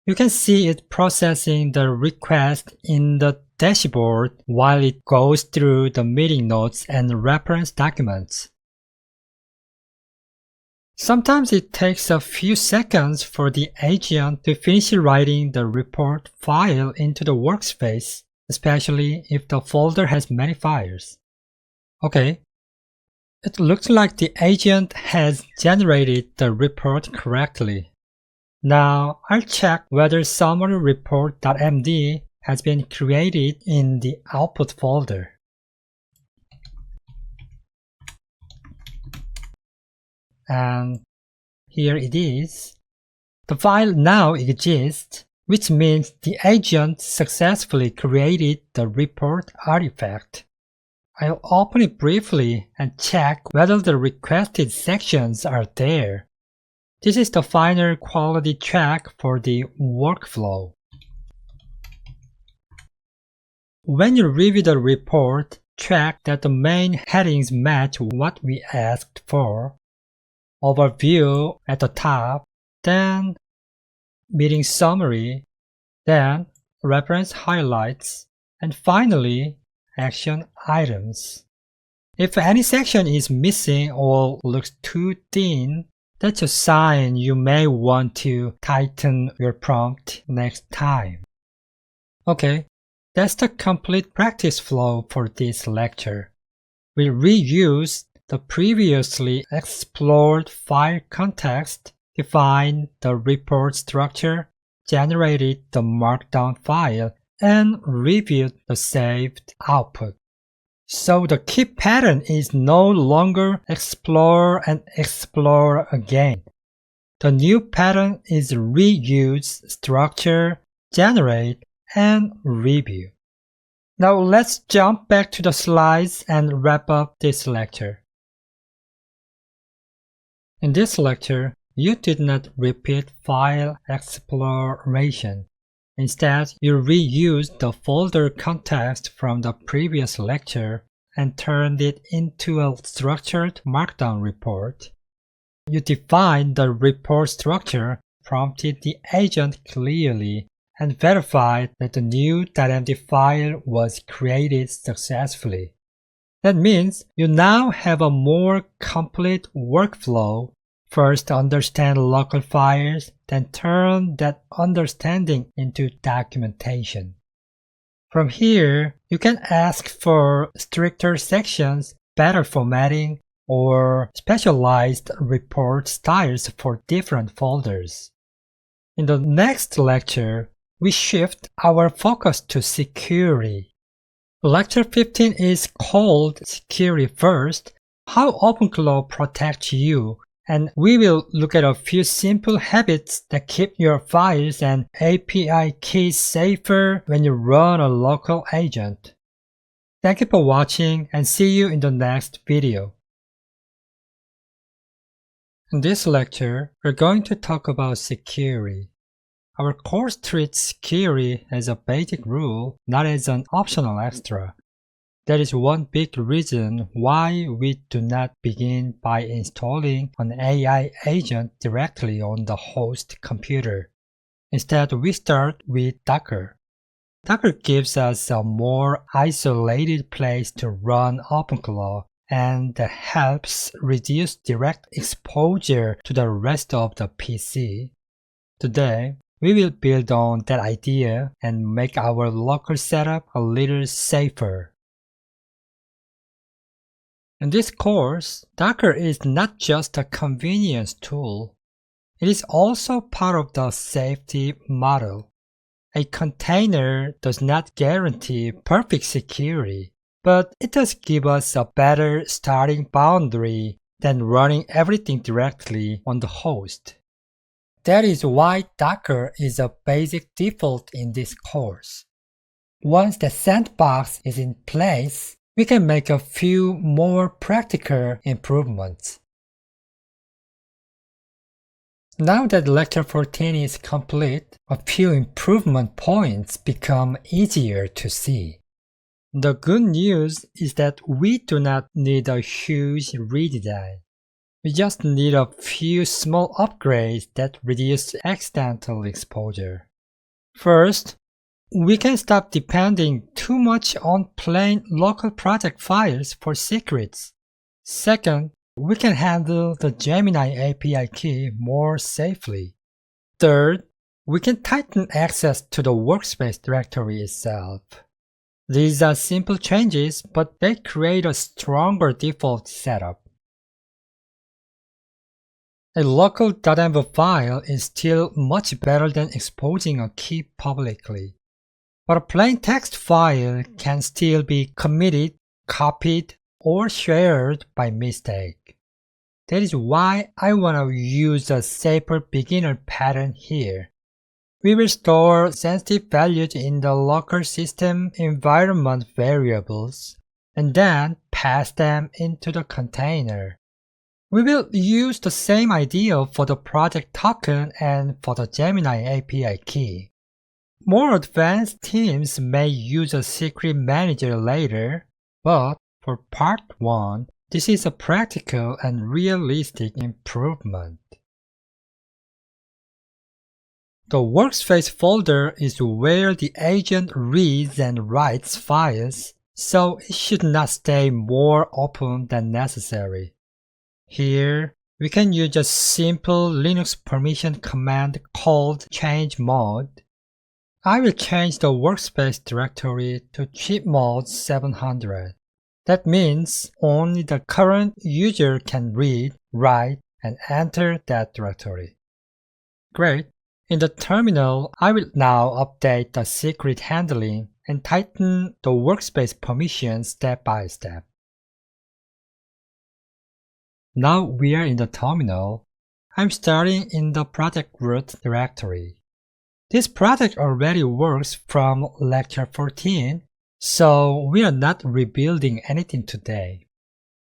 A: You can see it processing the request in the dashboard while it goes through the meeting notes and reference documents. Sometimes it takes a few seconds for the agent to finish writing the report file into the workspace, especially if the folder has many files. Okay, it looks like the agent has generated the report correctly. Now I'll check whether summary report.md has been created in the output folder. And here it is. The file now exists, which means the agent successfully created the report artifact. I'll open it briefly and check whether the requested sections are there. This is the final quality check for the workflow. When you review the report, check that the main headings match what we asked for. Overview at the top, then meeting summary, then reference highlights, and finally action items. If any section is missing or looks too thin, that's a sign you may want to tighten your prompt next time. Okay, that's the complete practice flow for this lecture. We reused the previously explored file context, defined the report structure, generated the markdown file, and reviewed the saved output. So the key pattern is no longer explore and explore again. The new pattern is reuse, structure, generate, and review. Now let's jump back to the slides and wrap up this lecture. In this lecture, you did not repeat file exploration. Instead, you reused the folder context from the previous lecture and turned it into a structured markdown report. You defined the report structure, prompted the agent clearly, and verified that the new .md file was created successfully. That means you now have a more complete workflow. First, understand local files, then turn that understanding into documentation. From here, you can ask for stricter sections, better formatting, or specialized report styles for different folders. In the next lecture, we shift our focus to security. Lecture 15 is called Security First, How OpenClaw Protects You and we will look at a few simple habits that keep your files and API keys safer when you run a local agent. Thank you for watching and see you in the next video. In this lecture, we're going to talk about security. Our course treats security as a basic rule, not as an optional extra. That is one big reason why we do not begin by installing an AI agent directly on the host computer. Instead, we start with Docker. Docker gives us a more isolated place to run OpenClaw, and that helps reduce direct exposure to the rest of the PC. Today, we will build on that idea and make our local setup a little safer. In this course, Docker is not just a convenience tool. It is also part of the safety model. A container does not guarantee perfect security, but it does give us a better starting boundary than running everything directly on the host. That is why Docker is a basic default in this course. Once the sandbox is in place, we can make a few more practical improvements. Now that lecture 14 is complete, a few improvement points become easier to see. The good news is that we do not need a huge redesign. We just need a few small upgrades that reduce accidental exposure. First, we can stop depending too much on plain local project files for secrets. Second, we can handle the Gemini API key more safely. Third, we can tighten access to the workspace directory itself. These are simple changes, but they create a stronger default setup. A local .env file is still much better than exposing a key publicly. But a plain text file can still be committed, copied, or shared by mistake. That is why I want to use a safer beginner pattern here. We will store sensitive values in the local system environment variables, and then pass them into the container. We will use the same idea for the project token and for the Gemini API key. More advanced teams may use a secret manager later, but for part 1, this is a practical and realistic improvement. The workspace folder is where the agent reads and writes files, so it should not stay more open than necessary. Here, we can use a simple Linux permission command called change mode. I will change the workspace directory to chipmode 700. That means only the current user can read, write, and enter that directory. Great! In the terminal, I will now update the secret handling and tighten the workspace permissions step by step. Now we are in the terminal. I'm starting in the project root directory. This project already works from lecture 14, so we are not rebuilding anything today.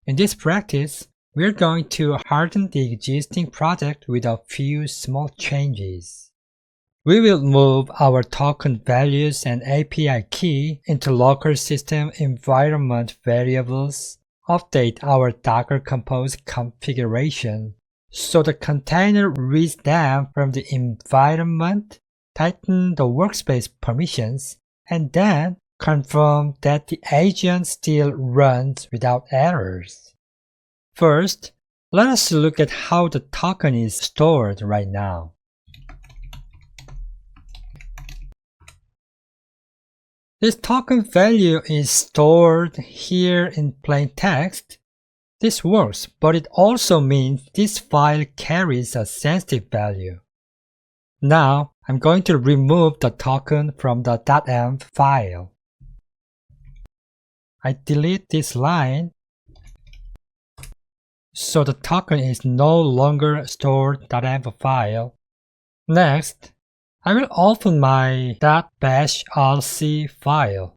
A: In this practice, we are going to harden the existing project with a few small changes. We will move our token values and API key into local system environment variables, update our Docker Compose configuration so the container reads them from the environment, tighten the workspace permissions, and then confirm that the agent still runs without errors. First, let us look at how the token is stored right now. This token value is stored here in plain text. This works, but it also means this file carries a sensitive value. Now, I'm going to remove the token from the .env file. I delete this line so the token is no longer stored.env file. Next, I will open my .bashrc file.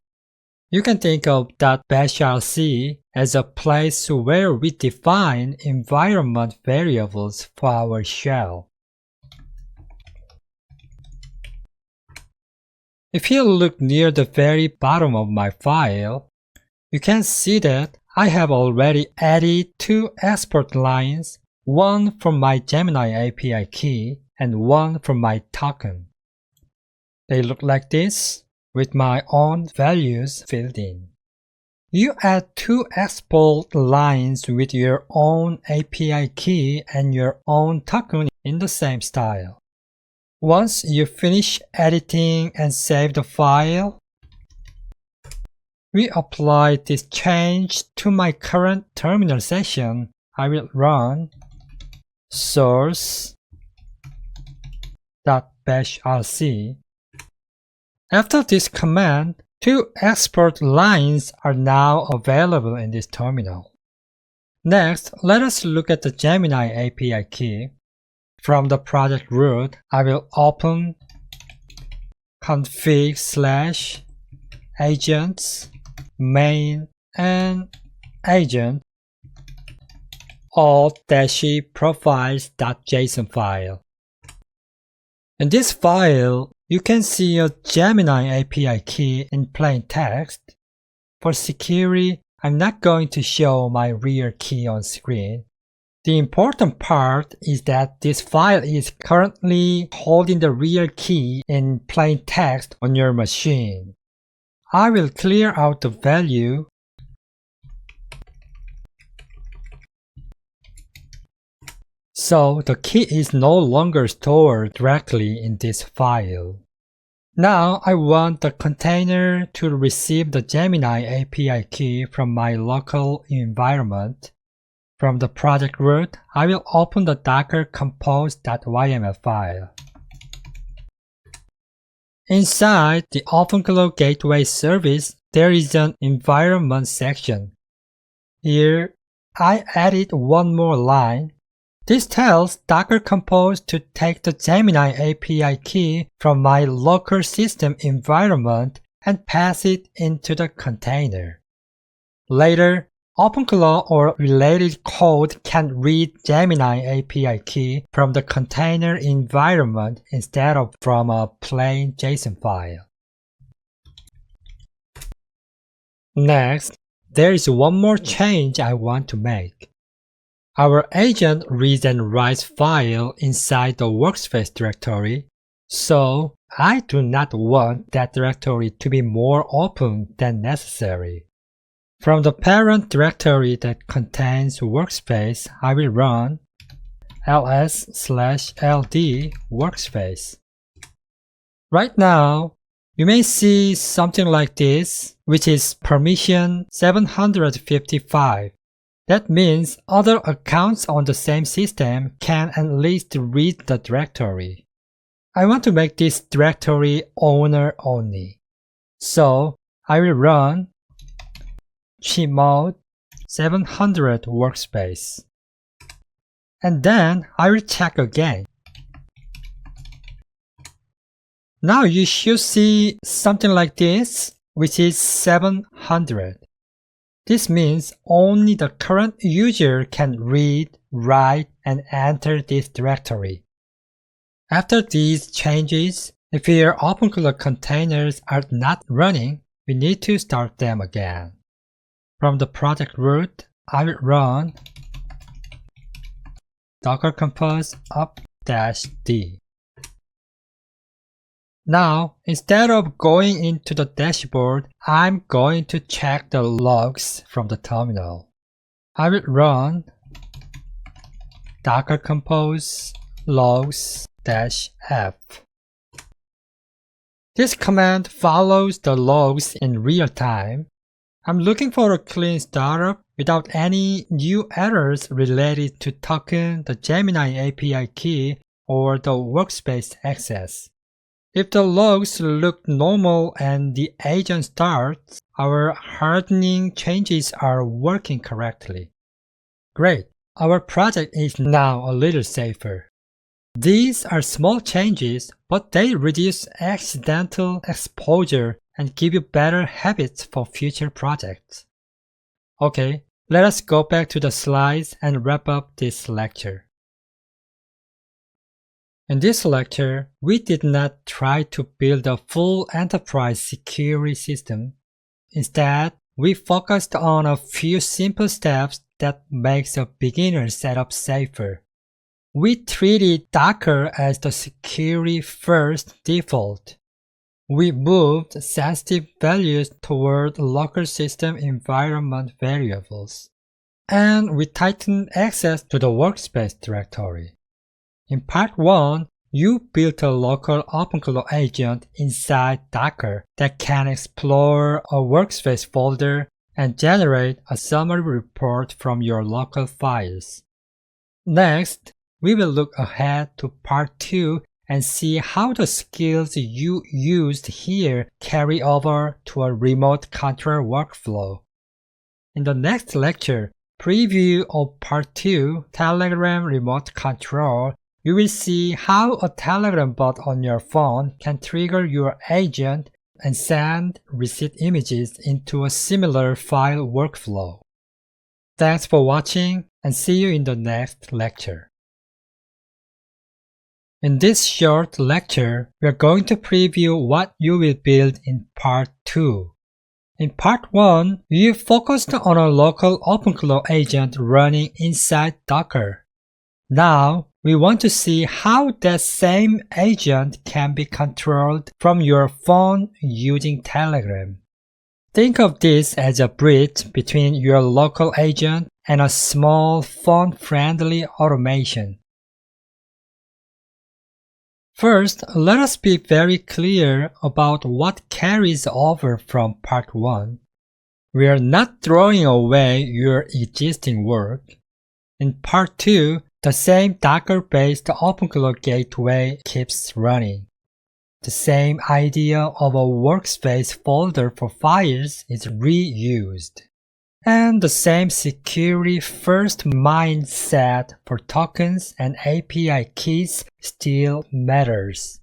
A: You can think of .bashrc as a place where we define environment variables for our shell. If you look near the very bottom of my file, you can see that I have already added 2 export lines, one from my Gemini API key and one from my token. They look like this, with my own values filled in. You add 2 export lines with your own API key and your own token in the same style. Once you finish editing and save the file, we apply this change to my current terminal session. I will run source.bashrc. After this command, 2 export lines are now available in this terminal. Next, let us look at the Gemini API key. From the project root, I will open config/agents, main, and agent all-profiles.json file. In this file, you can see a Gemini API key in plain text. For security, I'm not going to show my real key on screen. The important part is that this file is currently holding the real key in plain text on your machine. I will clear out the value so the key is no longer stored directly in this file. Now I want the container to receive the Gemini API key from my local environment. From the project root, I will open the docker compose.yml file. Inside the OpenClaw Gateway service, there is an environment section. Here, I added one more line. This tells Docker Compose to take the Gemini API key from my local system environment and pass it into the container. Later, OpenClaw or related code can read Gemini API key from the container environment instead of from a plain JSON file. Next, there is one more change I want to make. Our agent reads and writes file inside the workspace directory, so I do not want that directory to be more open than necessary. From the parent directory that contains workspace, I will run ls/ld workspace. Right now, you may see something like this, which is permission 755. That means other accounts on the same system can at least read the directory. I want to make this directory owner only. So I will run chmod 700 workspace. And then I will check again. Now you should see something like this, which is 700. This means only the current user can read, write, and enter this directory. After these changes, if your OpenClaw containers are not running, we need to start them again. From the project root, I will run docker compose up-d. Now, instead of going into the dashboard, I'm going to check the logs from the terminal. I will run docker compose logs-f. This command follows the logs in real time. I'm looking for a clean startup without any new errors related to token, the Gemini API key, or the workspace access. If the logs look normal and the agent starts, our hardening changes are working correctly. Great! Our project is now a little safer. These are small changes, but they reduce accidental exposure and give you better habits for future projects. Okay, let us go back to the slides and wrap up this lecture. In this lecture, we did not try to build a full enterprise security system. Instead, we focused on a few simple steps that makes a beginner setup safer. We treated Docker as the security-first default. We moved sensitive values toward local system environment variables. And we tightened access to the workspace directory. In part 1, you built a local OpenClaw agent inside Docker that can explore a workspace folder and generate a summary report from your local files. Next, we will look ahead to part 2 and see how the skills you used here carry over to a remote control workflow. In the next lecture, preview of part 2, Telegram Remote Control, you will see how a Telegram bot on your phone can trigger your agent and send receipt images into a similar file workflow. Thanks for watching and see you in the next lecture. In this short lecture, we are going to preview what you will build in part 2. In part 1, we focused on a local OpenClaw agent running inside Docker. Now, we want to see how that same agent can be controlled from your phone using Telegram. Think of this as a bridge between your local agent and a small phone-friendly automation. First, let us be very clear about what carries over from part 1. We are not throwing away your existing work. In part 2, the same Docker-based OpenClaw gateway keeps running. The same idea of a workspace folder for files is reused. And the same security-first mindset for tokens and API keys still matters.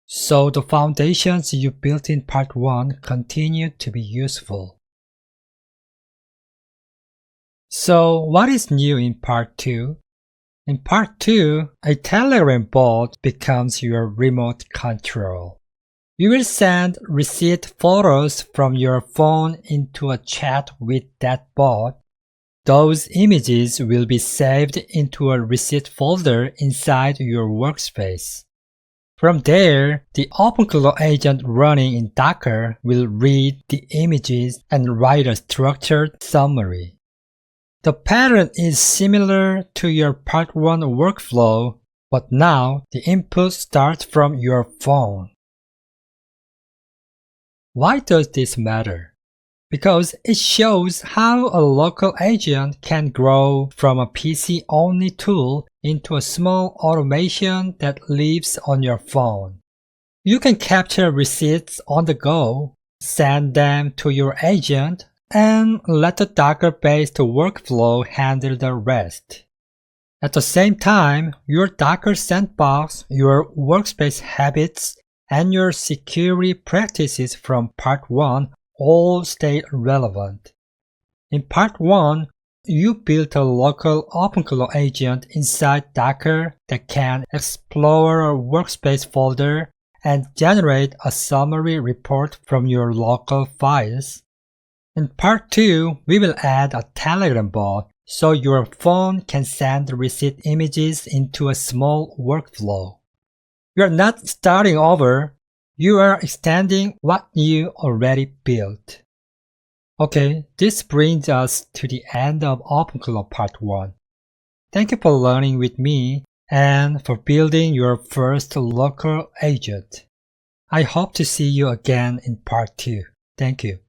A: So the foundations you built in part 1 continue to be useful. So what is new in part 2? In part 2, a Telegram bot becomes your remote control. You will send receipt photos from your phone into a chat with that bot. Those images will be saved into a receipt folder inside your workspace. From there, the OpenClaw agent running in Docker will read the images and write a structured summary. The pattern is similar to your part 1 workflow, but now the input starts from your phone. Why does this matter? Because it shows how a local agent can grow from a PC-only tool into a small automation that lives on your phone. You can capture receipts on the go, send them to your agent, and let the Docker-based workflow handle the rest. At the same time, your Docker sandbox, your workspace habits, and your security practices from part 1 all stay relevant. In part 1, you built a local OpenClaw agent inside Docker that can explore a workspace folder and generate a summary report from your local files. In part 2, we will add a Telegram bot so your phone can send receipt images into a small workflow. You are not starting over, you are extending what you already built. Okay, this brings us to the end of OpenClaw Part 1. Thank you for learning with me and for building your first local agent. I hope to see you again in Part 2. Thank you.